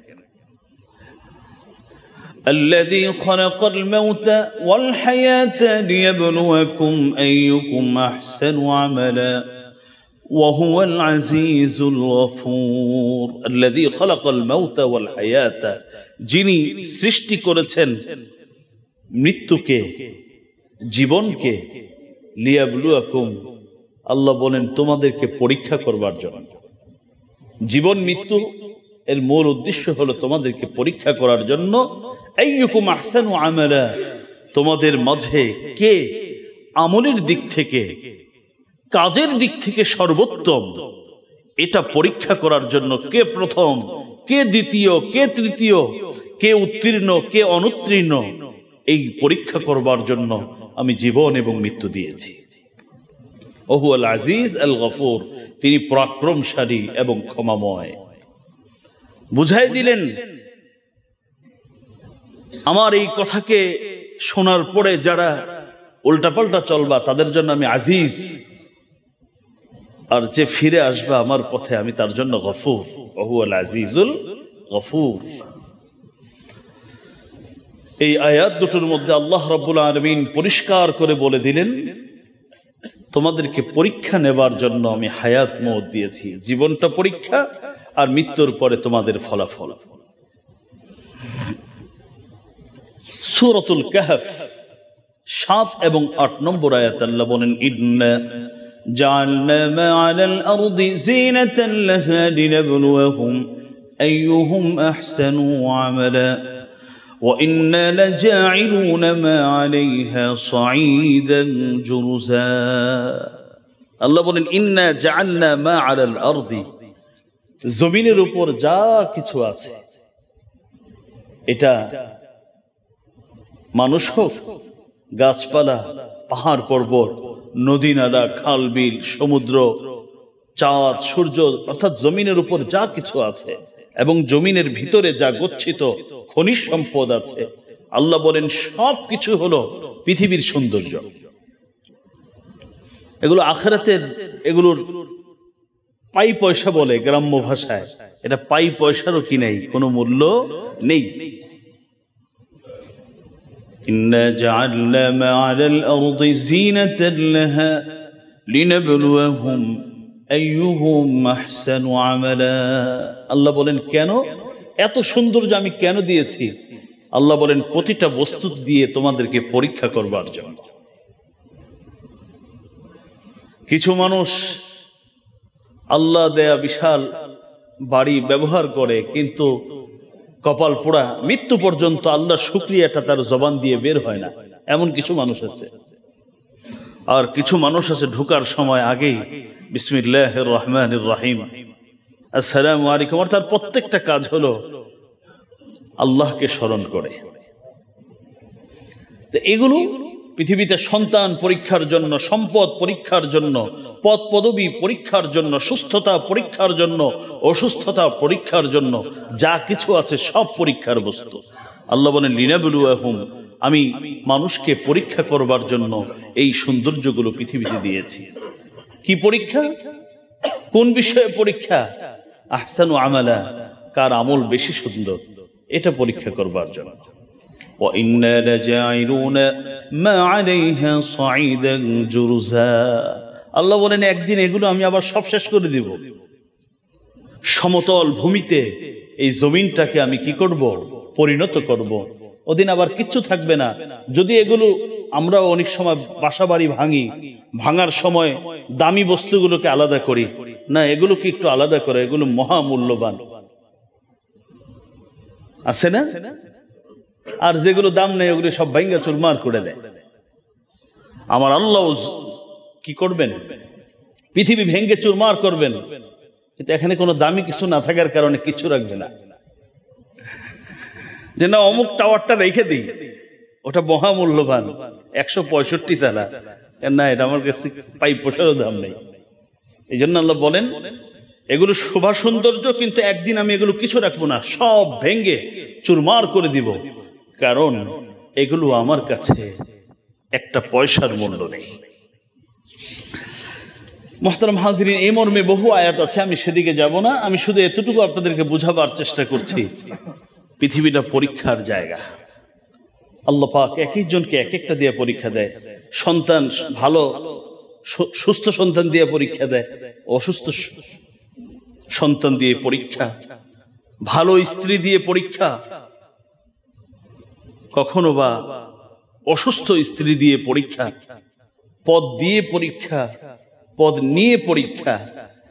الذي خلق الموت والحياة ليبلوكم أيكم أحسن عملا وهو العزيز الغفور। الذي خلق الموت والحياة, যিনি সৃষ্টি করেছেন মৃত্যুকে জীবনকে, লিয়াবলুয়াকুম, আল্লাহ বলেন তোমাদেরকে পরীক্ষা করবার জন্য। জীবন মৃত্যু এর মূল উদ্দেশ্য হলো তোমাদেরকে পরীক্ষা করার জন্য। আইয়ুকুম আহসানু আমালা, তোমাদের মাঝে কে আমলের দিক থেকে, কাজের দিক থেকে সর্বোত্তম, এটা পরীক্ষা করার জন্য। কে প্রথম, কে দ্বিতীয়, কে তৃতীয়, কে উত্তীর্ণ, কে অনুত্তীর্ণ, এই পরীক্ষা করবার জন্য আমি জীবন এবং মৃত্যু দিয়েছি। ওয়া হুয়াল আজিজ আল গফুর, তিনি পরাক্রমশালী এবং ক্ষমাময়। বুঝাই দিলেন আমার এই কথাকে শোনার পরে যারা উল্টাপাল্টা চলবা তাদের জন্য আমি আজিজ, আর যে ফিরে আসবা আমার পথে আমি তার জন্য গফুর। ওয়া হুয়াল আজিজুল গফুর। এই আয়াত দুটোর মধ্যে আল্লাহ রাব্বুল আলামিন পরিষ্কার করে বলে দিলেন তোমাদেরকে পরীক্ষা নেবার জন্য আমি হায়াত মওত দিয়েছি। জীবনটা পরীক্ষা, আর মৃত্যুর পরে তোমাদের ফলাফল। সূরাতুল কাহফ 7 এবং 8 নম্বর আয়াত আল্লাহ বলেন, ইন্না জাআলনা মা আলাল আরদি জিনাতান লাহা লিনাবলুয়াহুম আইয়ুহুম আহসানু আমালা ওয়া ইন্না লাজাঈলুনা মা আলাইহা সাঈদান জুরুজা। আল্লাহ বলেন, ইন্না জাআলনা মা আলাল আরদি, জমিনের উপর যা কিছু আছে, এটা মানুষ হোক, গাছপালা, পাহাড় পর্বত, নদী নালা, খাল বিল, সমুদ্র, চাঁদ, সূর্য, অর্থাৎ জমিনের উপর যা কিছু আছে এবং জমিনের ভিতরে যা গচ্ছিত খনিজ সম্পদ আছে, আল্লাহ বলেন সব কিছু হলো পৃথিবীর সৌন্দর্য। এগুলো আখিরাতের, এগুলোর পাই পয়সা বলে গ্রাম্য ভাষায়, এটা পাই পয়সারও কি নেই, কোনো মূল্য নেই। ইন্না জাআলনা মা আলাল আরদি জিনাতান লাহা লিনাবলুয়াহুম আইয়ুহুম আহসানু আমালা। আল্লাহ বলেন কেন এত সৌন্দর্য আমি কেন দিয়েছি? আল্লাহ বলেন প্রতিটা বস্তু দিয়ে তোমাদেরকে পরীক্ষা করবার জন্য। কিছু মানুষ আল্লাহ দেয়া বিশাল বাড়ি ব্যবহার করে, কিন্তু কপাল পোড়া মৃত্যু পর্যন্ত আল্লাহ শুকরিয়াটা তার জবান দিয়ে বের হয় না, এমন কিছু মানুষ আছে। আর কিছু মানুষ আছে ঢোকার সময় আগেই বিসমিল্লাহির রহমানির রহিম, আসসালামু আলাইকুম, আর তার প্রত্যেকটা কাজ হলো আল্লাহকে স্মরণ করে। তো এগুলো পৃথিবীতে সন্তান পরীক্ষার জন্য, সম্পদ পরীক্ষার জন্য, পদ পদবী পরীক্ষার জন্য, সুস্থতা পরীক্ষার জন্য, অসুস্থতা পরীক্ষার জন্য, যা কিছু আছে সব পরীক্ষার বস্তু। আল্লাহ বলেন লিনাবলুয়াহুম, আমি মানুষকে পরীক্ষা করবার জন্য এই সৌন্দর্যগুলো পৃথিবীতে দিয়েছি। কি পরীক্ষা? কোন বিষয়ে পরীক্ষা? আহসানু আমালা, কার আমল বেশি সুন্দর, এটা পরীক্ষা করবার জন্য। وَإِنَّا لَجَاعِلُونَ مَا عَلَيْهَا صَعِيدًا جُرُزًا, আল্লাহ বলেন একদিন এগুলো আমি আবার সব শেষ করে দিব। সমতল ভূমিতে এই জমিনটাকে আমি কি করব? পরিণত করব। ওদিন আবার কিচ্ছু থাকবে না। যদি এগুলো আমরা অনেক সময় বাসা বাড়ি ভাঙি, ভাঙার সময় দামি বস্তুগুলোকে আলাদা করি না, এগুলোকে একটু আলাদা করে, এগুলো মহামূল্যবান আছে না? আর যেগুলো দাম নেই ওগুলো সব ভাঙ্গা চুরমার করে দেয়। আমার আল্লাহ কি করবেন? পৃথিবী ভেঙ্গে চুরমার করবেন, কিন্তু এখানে কোনো দামি কিছু না থাকার কারণে কিছু রাখবে না। যে না অমুক টাওয়ারটা রেখে দিই, ওটা মহামূল্যবান, 165 তালা, না এটা আমার কাছে পাইপ পোষারও দাম নেই। এই জন্য আল্লাহ বলেন এগুলো শোভা সৌন্দর্য, কিন্তু একদিন আমি এগুলো কিছু রাখবো না, সব ভেঙ্গে চুরমার করে দিব, কারণ এগুলো আমার কাছে একটা পয়সার মূল্য নেই। মুহতারাম হাজিরিন, এই মর্মে বহু আয়াত আছে, আমি সেদিকে যাব না। আমি শুধু এতটুকু আপনাদেরকে বোঝাবার চেষ্টা করছি, পৃথিবীটা পরীক্ষার জায়গা। আল্লাহ পাক এক একজনকে এক একটা দিয়ে পরীক্ষা দেয়। সন্তান ভালো সুস্থ সন্তান দিয়ে পরীক্ষা দেয়, অসুস্থ সন্তান দিয়ে পরীক্ষা, ভালো স্ত্রী দিয়ে পরীক্ষা, কখনো বা অসুস্থ স্ত্রী দিয়ে পরীক্ষা, পদ দিয়ে পরীক্ষা, পদ নিয়ে পরীক্ষা।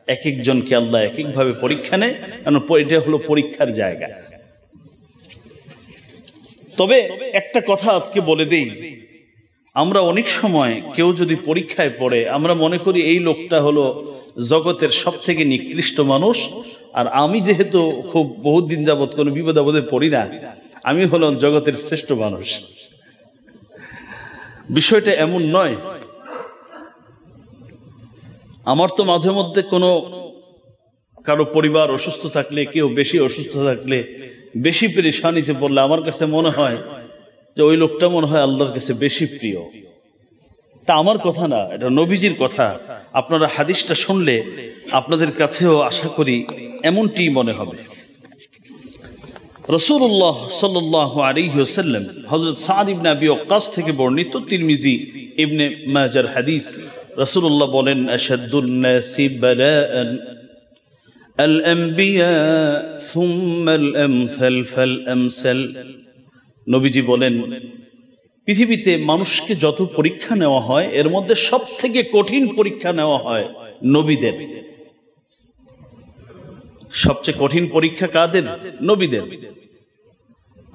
এক একজনকে আল্লাহ এক একভাবে পরীক্ষা নেয়, কারণ এটা হলো পরীক্ষার জায়গা। তবে একটা কথা আজকে বলে দেই, আমরা অনেক সময় কেউ যদি পরীক্ষায় পড়ে, আমরা মনে করি এই লোকটা হলো জগতের সব থেকে নিকৃষ্ট মানুষ, আর আমি যেহেতু খুব বহুত দিন যাবৎ কোনো বিপদ আপদে পড়ি না, আমি হলাম জগতের শ্রেষ্ঠ মানুষ। বিষয়টা এমন নয়। আমার তো মাঝে মধ্যে কোনো কারো পরিবার অসুস্থ থাকলে, কেউ বেশি অসুস্থ থাকলে, বেশি পেরেশানিতে পড়লে আমার কাছে মনে হয় যে ওই লোকটা মনে হয় আল্লাহর কাছে বেশি প্রিয়। তা আমার কথা না, এটা নবীজির কথা। আপনারা হাদিসটা শুনলে আপনাদের কাছেও আশা করি এমনটি মনে হবে। রাসূলুল্লাহ সাল্লাল্লাহু আলাইহি ওয়াসাল্লাম হযরত সাদ ইবনে আবি ওয়াক্কাস থেকে বর্ণিত, তিরমিজি ইবনে মাজার হাদিস, রাসূলুল্লাহ বলেন আশাদ্দুন নাসি বালাআন আল আম্বিয়া সুম্মা আল আমসাল ফাল আমসাল। নবীজি বলেন পৃথিবীতে মানুষকে যত পরীক্ষা নেওয়া হয়, এর মধ্যে সবথেকে কঠিন পরীক্ষা নেওয়া হয় নবীদের। সবচেয়ে কঠিন পরীক্ষা কাদের? নবীদের।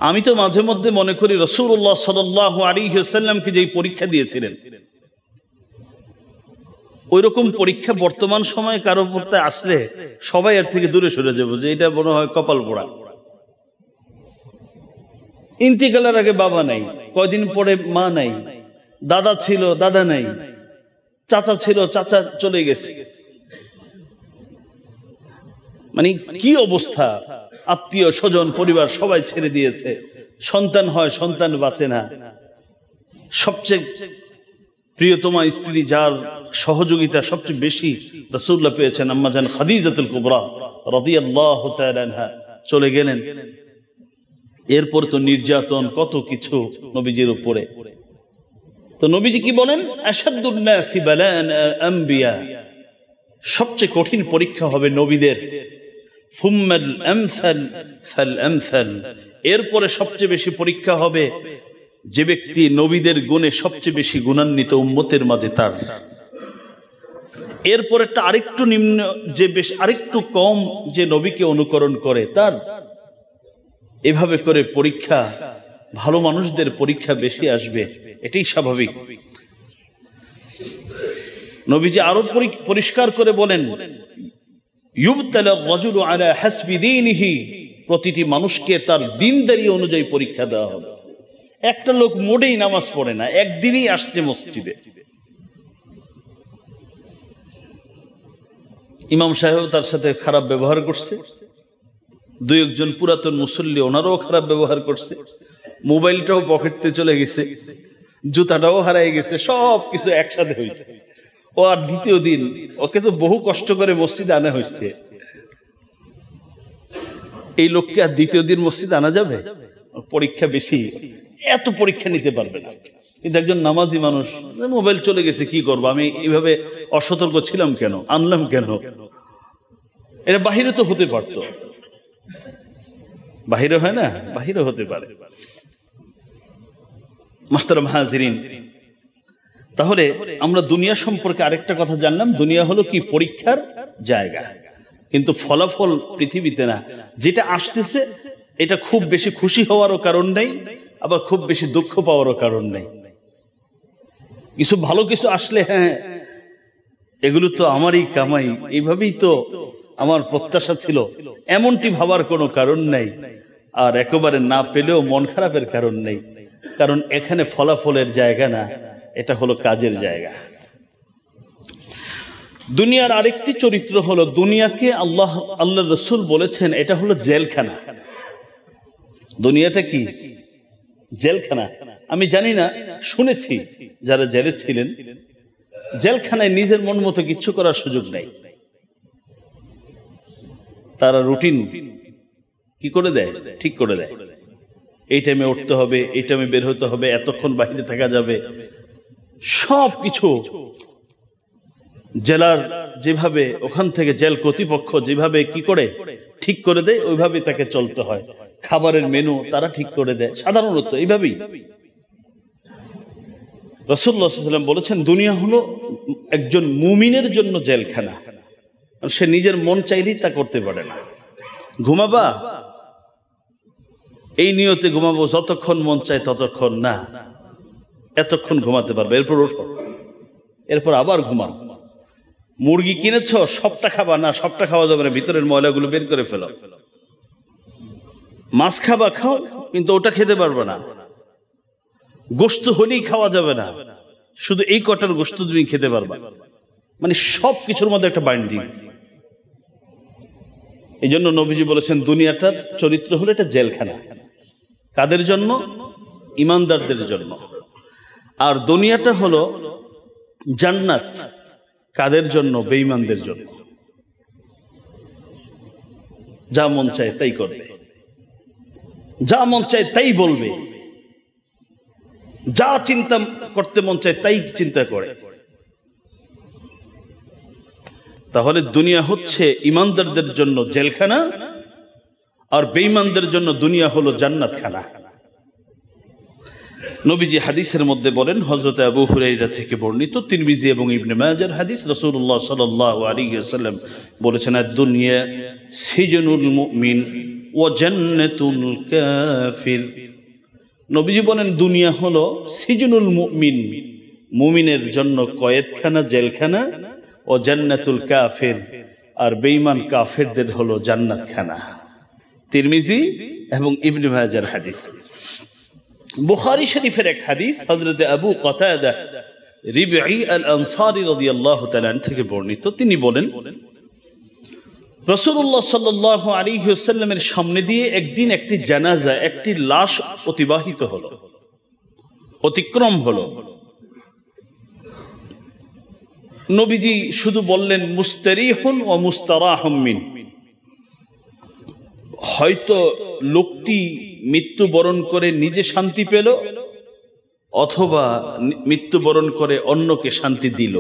আমি তো মাঝে মধ্যে মনে করি রাসূলুল্লাহ সাল্লাল্লাহু আলাইহি ওয়াসাল্লামকে যেই পরীক্ষা দিয়েছিলেন, ওই রকম পরীক্ষা বর্তমান সময়ে কারো পড়তে আসলে সবাই এর থেকে দূরে সরে যাবো, যে এটা মনে হয় কপাল পোড়া। ইন্তিকালের আগে বাবা নাই, কয়দিন পরে মা নাই, দাদা ছিল দাদা নাই, চাচা ছিল চাচা চলে গেছে। মানে কি অবস্থা! আত্মীয় স্বজন পরিবার সবাই ছেড়ে দিয়েছে, সন্তান হয় সন্তান বাঁচে না। সবচেয়ে প্রিয়তমা স্ত্রী, যার সহযোগিতা সবচেয়ে বেশি রাসূলুল্লাহ পেয়েছেন, আম্মা জান খাদিজাতুল কুবরা রাদিয়াল্লাহু তাআলা আনহা, চলে গেলেন। এরপর তো নির্যাতন, কত কিছু নবীজির উপরে। তো নবীজি কি বলেন? আশাদ্দুন নাসি বালাআন আম্বিয়া, সবচেয়ে কঠিন পরীক্ষা হবে নবীদের। সুম্মাল আমসাল ফাল আমসাল, এরপরে সবচেয়ে বেশি পরীক্ষা হবে যে ব্যক্তি নবীদের গুণে সবচেয়ে বেশি গুণান্বিত উম্মতের মাঝে তার। এরপরেরটা আরেকটু নিম্ন, যে বেশ আরেকটু কম, যে নবীকে অনুকরণ করে তার। এভাবে করে পরীক্ষা, ভালো মানুষদের পরীক্ষা বেশি আসবে, এটাই স্বাভাবিক। নবীজি আরো পরিষ্কার করে বলেন ইউবতালা রাজুলু আলা হাসবি দীনিহি, প্রতিটি মানুষকে তার দ্বীনদারি অনুযায়ী পরীক্ষা দেওয়া হবে। একটা লোক মোটেই নামাজ পড়ে না, একদিনই আসছে মসজিদে। ইমাম সাহেব তার সাথে খারাপ ব্যবহার করছে, দুই একজন পুরাতন মুসল্লি ওনারও খারাপ ব্যবহার করছে, মোবাইলটাও পকেটতে চলে গেছে, জুতাটাও হারাই গেছে, সব কিছু একসাথে হয়েছে। ও আর দ্বিতীয় দিন, ওকে তো বহু কষ্ট করে মসজিদে আনা হয়েছে, এই লোককে আর দ্বিতীয় দিন মসজিদে আনা যাবে? পরীক্ষা বেশি, এত পরীক্ষা নিতে পারবে না। কিন্তু একজন নামাজি মানুষ, মোবাইল চলে গেছে, কি করবো, আমি এইভাবে অসতর্ক ছিলাম কেন, আনলাম কেন? এটা বাহিরে তো হতে পারত, বাহিরে হয় না, বাহিরে হতে পারে। মুহতারাম হাজিরিন, তাহলে আমরা দুনিয়া সম্পর্কে আরেকটা কথা জানলাম, দুনিয়া হলো কি? পরীক্ষার জায়গা। কিন্তু ফলাফল পৃথিবীতে না, যেটা আসতেছে এটা খুব বেশি খুশি হওয়ারও কারণ নেই, আবার খুব বেশি দুঃখ পাওয়ারও কারণ নেই। কিছু ভালো কিছু আসলে হ্যাঁ এগুলো তো আমারই কামাই, এইভাবেই তো আমার প্রত্যাশা ছিল, এমনটি ভাবার কোনো কারণ নেই। আর একেবারে না পেলেও মন খারাপের কারণ নেই, কারণ এখানে ফলাফলের জায়গা না, এটা হলো কাজের জায়গা। দুনিয়ার আরেকটি চরিত্র হলো, দুনিয়াকে আল্লাহ রসুল বলেছেন এটা হলো জেলখানা। দুনিয়াটা কি? জেলখানা। আমি জানি না, শুনেছি যারা জেলে ছিলেন, জেলখানায় নিজের মন মতো কিচ্ছু করার সুযোগ নাই। তারা রুটিন কি করে দেয়? ঠিক করে দেয়, এই টাইমে উঠতে হবে, এই টাইমে বের হতে হবে, এতক্ষণ বাইরে থাকা যাবে, সব কিছু জেলার যেভাবে, ওখান থেকে জেল কর্তৃপক্ষ যেভাবে কি করে ঠিক করে দেয়, ওইভাবে তাকে চলতে হয়। খাবারের মেনু তারা ঠিক করে দেয়, সাধারণত এইভাবেই। রাসূলুল্লাহ সাল্লাল্লাহু আলাইহি ওয়াসাল্লাম বলেছেন, দুনিয়া হলো একজন মুমিনের জন্য জেলখানা। সে নিজের মন চাইলেই তা করতে পারে না। ঘুমাবা, এই নিয়তে ঘুমাবো, যতক্ষণ মন চায় ততক্ষণ না, এতক্ষণ ঘুমাতে পারবে, এরপর ওঠো, এরপর আবার ঘুমাও। মুরগি কিনেছ, সবটা খাবা না, সবটা খাওয়া যাবে না, ভিতরের ময়লাগুলো বের করে ফেলো। মাছ খাবা, খাও, কিন্তু ওটা খেতে পারবে না। গোশত হলেই খাওয়া যাবে না, শুধু এই কটার গোশত তুমি খেতে পারবা। মানে সব কিছুর মধ্যে একটা বাইন্ডিং। এই জন্য নবীজি বলেছেন, দুনিয়াটার চরিত্র হলো এটা জেলখানা। কাদের জন্য? ইমানদারদের জন্য। আর দুনিয়াটা হলো জান্নাত। কাদের জন্য? বেঈমানদের জন্য। যা মন চায় তাই করবে, যা মন চায় তাই বলবে, যা চিন্তা করতে মন চায় তাই চিন্তা করে। তাহলে দুনিয়া হচ্ছে ইমানদারদের জন্য জেলখানা, আর বেঈমানদের জন্য দুনিয়া হলো জান্নাতখানা। নবীজি হাদিসের মধ্যে বলেন, হযরত আবু হুরায়রা থেকে বর্ণিত, তিরমিজি এবং ইবনে মাজার হাদিস, রাসূলুল্লাহ সাল্লাল্লাহু আলাইহি ওয়াসাল্লাম বলেছেন, আদ-দুনিয়া সিজনুল মুমিন ওয়া জান্নাতুল কাফির। নবীজি বলেন, দুনিয়া হলো সিজনুল মুমিন, মুমিনের জন্য কয়েদখানা, জেলখানা, ও জান্নাতুল কাফির, আর বেঈমান কাফেরদের হলো জান্নাতখানা। তিরমিজি এবং ইবনে মাজার হাদিস। বুখারী শরীফের এক হাদিস, হযরত আবু কাতাদা রিবঈ আল আনসারী রাদিয়াল্লাহু তাআলা থেকে বর্ণিত, তিনি বলেন, রাসূলুল্লাহ সাল্লাল্লাহু আলাইহি ওয়াসাল্লামের সামনে দিয়ে একদিন একটি জানাজা, একটি লাশ অতিবাহিত হলো, অতিক্রম হলো। নবীজি শুধু বললেন, মুস্তারিহুন ওয়া মুস্তারাহুম মিন। হয়তো লোকটি মৃত্যুবরণ করে নিজে শান্তি পেল, অথবা মৃত্যুবরণ করে অন্যকে শান্তি দিল।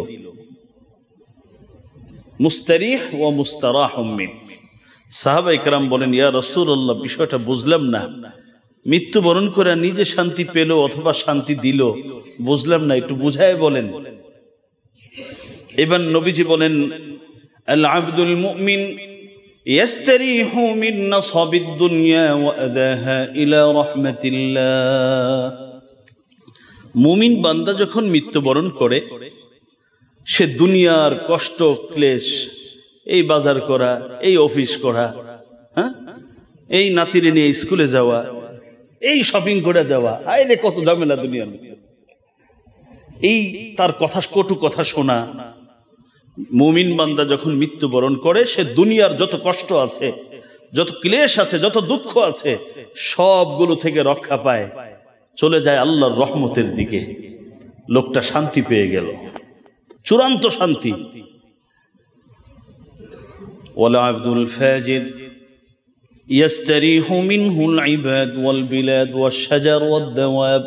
মুস্তারিহ ওয়া মুস্তারাহুম মিন। সাহাবায়ে কেরাম বলেন, ইয়া রাসূলুল্লাহ, বিষয়টা বুঝলাম না, মৃত্যুবরণ করে নিজে শান্তি পেল অথবা শান্তি দিল, বুঝলাম না, একটু বুঝায় বলেন। এবার নবীজি বলেন, আল আবদুল মুমিন ইয়াস্তারিহু মিন নাসাবিদ দুনিয়া ওয়া আদাহা ইলা রাহমাতিল্লাহ। মুমিন বান্দা যখন মৃত্যুবরণ করে, সে দুনিয়ার কষ্ট ক্লেশ, এই বাজার করা, এই অফিস করা, এই নাতিরে নিয়ে স্কুলে যাওয়া, এই শপিং করে দেওয়া, আরে কত ঝামেলা দুনিয়ার মধ্যে। এই তার কথা, কটু কথা শোনা। মুমিন বান্দা যখন মৃত্যুবরণ করে, সে দুনিয়ার যত কষ্ট আছে, যত ক্লেশ আছে, যত দুঃখ আছে, সবগুলো থেকে রক্ষা পায়, চলে যায় আল্লাহর রহমতের দিকে। লোকটা শান্তি পেয়ে গেল, চূড়ান্ত শান্তি। ওয়ালা আব্দুল ফাজির ইয়াস্তারিহু মিনহুল ইবাদ ওয়াল বিলাদ ওয়াশ শাজার ওয়াদ দাওয়াব।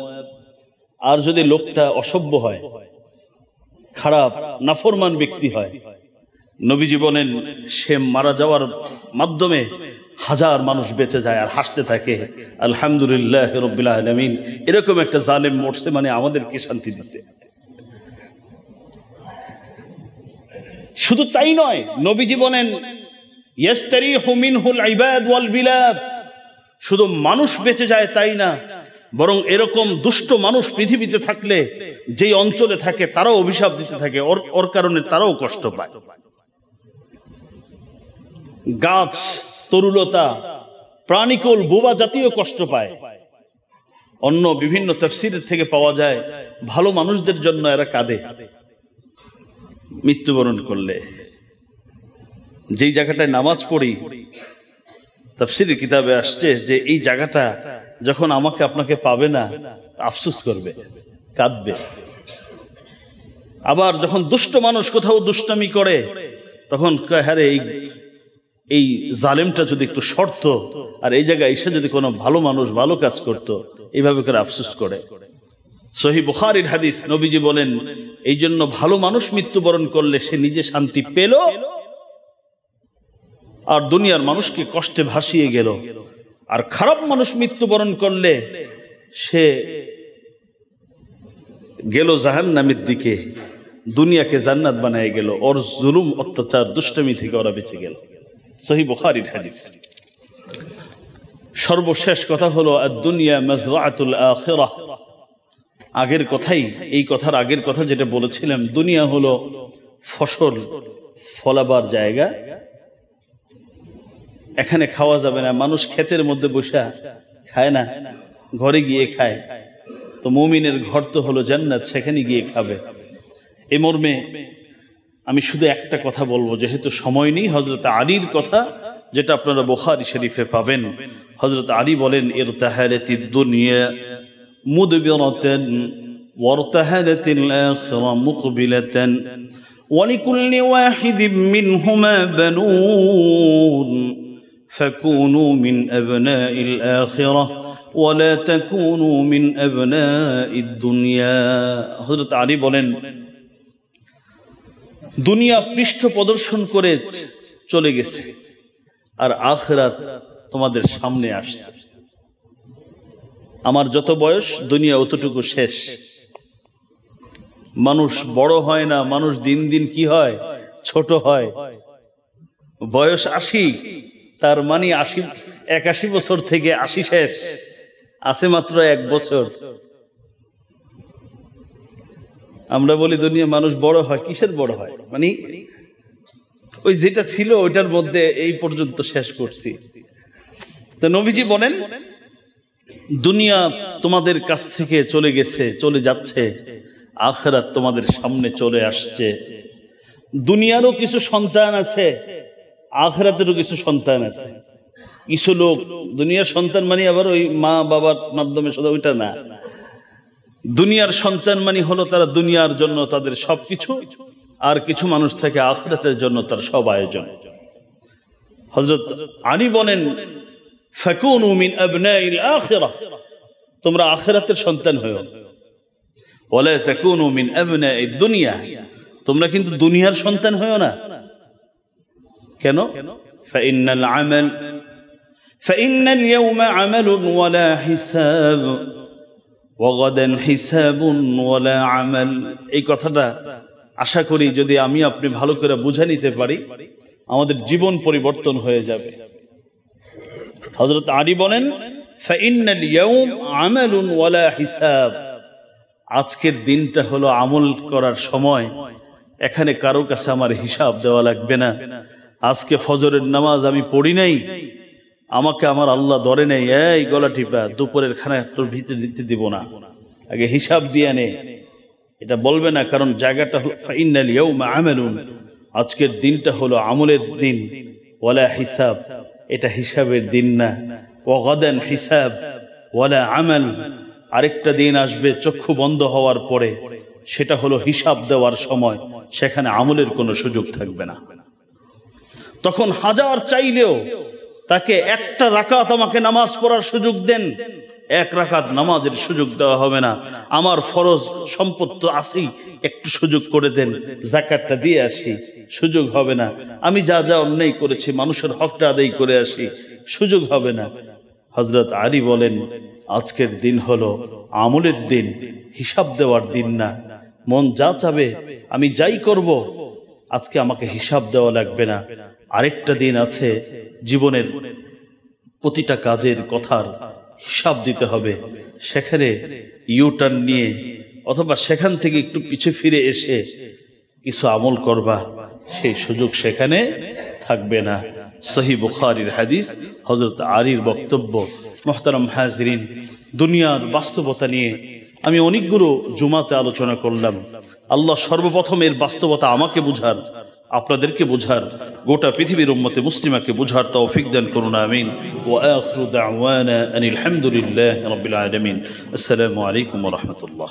আর যদি লোকটা অসভ্য হয়, খারাপ নাফরমান ব্যক্তি হয়, নবীজি বলেন সে মারা যাওয়ার মাধ্যমে হাজার মানুষ বেঁচে যায় আর হাসতে থাকে, আলহামদুলিল্লাহ রাব্বিল আলামিন, এরকম একটা জালেম মরছে, মানে আমাদেরকে শান্তি দিচ্ছে। শুধু তাই নয়, নবীজি বলেন ইয়াস্তারিহু মিনহুল ইবাদ ওয়াল বিলাদ, শুধু মানুষ বেঁচে যায় তাই না, বরং এরকম দুষ্ট মানুষ পৃথিবীতে থাকলে যেই অঞ্চলে থাকে তারাও অভিশাপ দিতে থাকে, ওর কারণে তারাও কষ্ট পায়। গাছ, তরুলতা, প্রাণীকুল, বোবা জাতীয় কষ্ট পায়। অন্য বিভিন্ন তাফসীর থেকে পাওয়া যায় ভালো মানুষদের জন্য এরা কাঁদে মৃত্যুবরণ করলে। যেই জায়গাটায় নামাজ পড়ি, তাফসীরের কিতাবে আসছে যে এই জায়গাটা যখন আমাকে আপনাকে পাবে না, আফসোস করবে, কাঁদবে। আবার যখন দুষ্ট মানুষ কোথাও দুষ্টামি করে, তখন হ্যাঁ এই জালেমটা যদি একটু শর্ত, আর এই জায়গায় এসে যদি কোনো ভালো মানুষ ভালো কাজ করত, এইভাবে করে আফসোস করে। সহিহ বুখারীর হাদিস, নবীজি বলেন এই জন্য ভালো মানুষ মৃত্যুবরণ করলে সে নিজে শান্তি পেল আর দুনিয়ার মানুষকে কষ্টে ভাসিয়ে গেল। আর খারাপ মানুষ মৃত্যুবরণ করলে সে গেল জাহান্নামের দিকে, দুনিয়াকে জান্নাত বানায় গেল, ওর জুলুম অত্যাচার দুষ্টামি থেকে ওরা বেঁচে গেল। সহিহ বুখারীর হাদিস। সর্বশেষ কথা হলো আদ-দুনিয়া মাজরাআতুল আখিরাহ। আগের কথাই, এই কথার আগের কথা যেটা বলেছিলাম, দুনিয়া হলো ফসল ফলাবার জায়গা। এখানে খাওয়া যাবে না, মানুষ ক্ষেতের মধ্যে বসে খায় না, ঘরে গিয়ে খায়। তো মুমিনের ঘর তো হলো জান্নাত, সেখানে গিয়ে খাবে। এই মর্মে আমি শুধু একটা কথা বলবো, যেহেতু সময় নেই। হযরত আলীর কথা, যেটা আপনারা বুখারী শরীফে পাবেন। হযরত আলী বলেন ইরতাহালাতিদ দুনিয়া মুদবিরাতান ওয়ারতাহালাতিল আখিরা মুকবিলাতান ওয়া লিকুল্লি ওয়াহিদিন মিনহুমা বানুন ফাকুনু মিন আবনাইল আখিরা ওয়া লা তাকুনু মিন আবনাইদ দুনিয়া। হযরত আলী বলেন দুনিয়া পৃষ্ঠ প্রদর্শন করে চলে গেছে, আর আখিরাত তোমাদের সামনে আসছে। আমার যত বয়স, দুনিয়া অতটুকু শেষ। মানুষ বড় হয় না, মানুষ দিন দিন কি হয়, ছোট হয়। বয়স ৮০, তার মানে ৮১ বছর থেকে ৮০ শেষ, আছে মাত্র ১ বছর। আমরা বলি দুনিয়া মানুষ বড় হয়, কিসের বড় হয়, মানে ওই যেটা ছিল ওইটার মধ্যে এই পর্যন্ত শেষ করছি। তো নবীজি বলেন দুনিয়া তোমাদের কাছ থেকে চলে গেছে, চলে যাচ্ছে, আখিরাত তোমাদের সামনে চলে আসছে। দুনিয়ারও কিছু সন্তান আছে, আখিরাতেরও কিছু সন্তান আছে। কিছু লোক দুনিয়ার সন্তান মানে আবার ওই মা বাবার মাধ্যমে শুধু ওইটা না। দুনিয়ার সন্তান মানে হলো তারা দুনিয়ার জন্য তাদের সবকিছু, আর কিছু মানুষ থাকে আখিরাতের জন্য তার সব আয়োজন। হযরত আলী বলেন ফাকুনু মিন আবনাইল আখিরাহ, তোমরা আখিরাতের সন্তান হও। ওয়া লা তাকুনু মিন আবনাইদ দুনিয়া, তোমরা কিন্তু দুনিয়ার সন্তান হও না। কেন? ফাইন্নাল আমাল ফাইন্নাল ইয়াওমা আমালুন ওয়া লা হিসাব ওয়া গাদান হিসাবুন ওয়া লা আমাল। এই কথাটা আশা করি যদি আমি আপনি ভালো করে বুঝে নিতে পারি, আমাদের জীবন পরিবর্তন হয়ে যাবে। হযরত আলী বলেন ফাইন্নাল ইয়াওম আমালুন ওয়া লা হিসাব, আজকের দিনটা হলো আমল করার সময়, এখানে কারো কাছে আমার হিসাব দেওয়া লাগবে না। আজকে ফজরের নামাজ আমি পড়ি নাই, আমাকে আমার আল্লাহ ধরে নেই, এই গলা টিপা দুপুরের খানা একটু ভিতরে দিতে দিব না, আগে হিসাব দিয়ে নে, এটা বলবে না। কারণ জায়গাটা হলো ফাইনাল ইয়াউমা আমালুন, আজকের দিনটা হলো আমলের দিন, ওয়ালা হিসাব, এটা হিসাবের দিন না। ওয়া গাদান হিসাব ওয়ালা আমাল, আরেকটা দিন আসবে চক্ষু বন্ধ হওয়ার পরে, সেটা হলো হিসাব দেওয়ার সময়, সেখানে আমলের কোনো সুযোগ থাকবে না। তখন হাজার চাইলেও তাকে একটা রাকাত আমাকে নামাজ পড়ার সুযোগ দেন, এক রাকাত নামাজের সুযোগ দেওয়া হবে না। আমার ফরজ সম্পদ তো আছেই, একটু সুযোগ করে দেন, যাকাতটা দিয়ে আসি, সুযোগ হবে না। আমি যা যা অন্যায় করেছি, মানুষের হকটা আদায় করে আসি, সুযোগ হবে না। হযরত আলী বলেন, আজকের দিন হলো আমলের দিন, হিসাব দেওয়ার দিন না। মন যা চাবে আমি যাই করব, আজকে আমাকে হিসাব দেওয়া লাগবে না। আরেকটা দিন আছে, জীবনের প্রতিটা কাজের কথার হিসাব দিতে হবে, সেখানে ইউটার্ন নিয়ে অথবা সেখান থেকে একটু পিছু ফিরে এসে কিছু আমল করবা, সেই সুযোগ সেখানে থাকবে না। সহিহ বুখারীর হাদিস, হযরত আলীর বক্তব্য। মুহতারাম হাজিরিন, দুনিয়ার বাস্তবতা নিয়ে আমি অনেকগুলো জুমাতে আলোচনা করলাম। আল্লাহ সর্বপ্রথম এর বাস্তবতা আমাকে বুঝার, আপনাদেরকে বুঝার, গোটা পৃথিবীর উম্মতে মুসলিমাকে বুঝার তৌফিক দান করুন, আমিন। ওয়া আখিরু দাওয়ানা আনিল হামদুলিল্লাহি রাব্বিল আলামিন। আসসালামু আলাইকুম ওয়া রাহমাতুল্লাহ।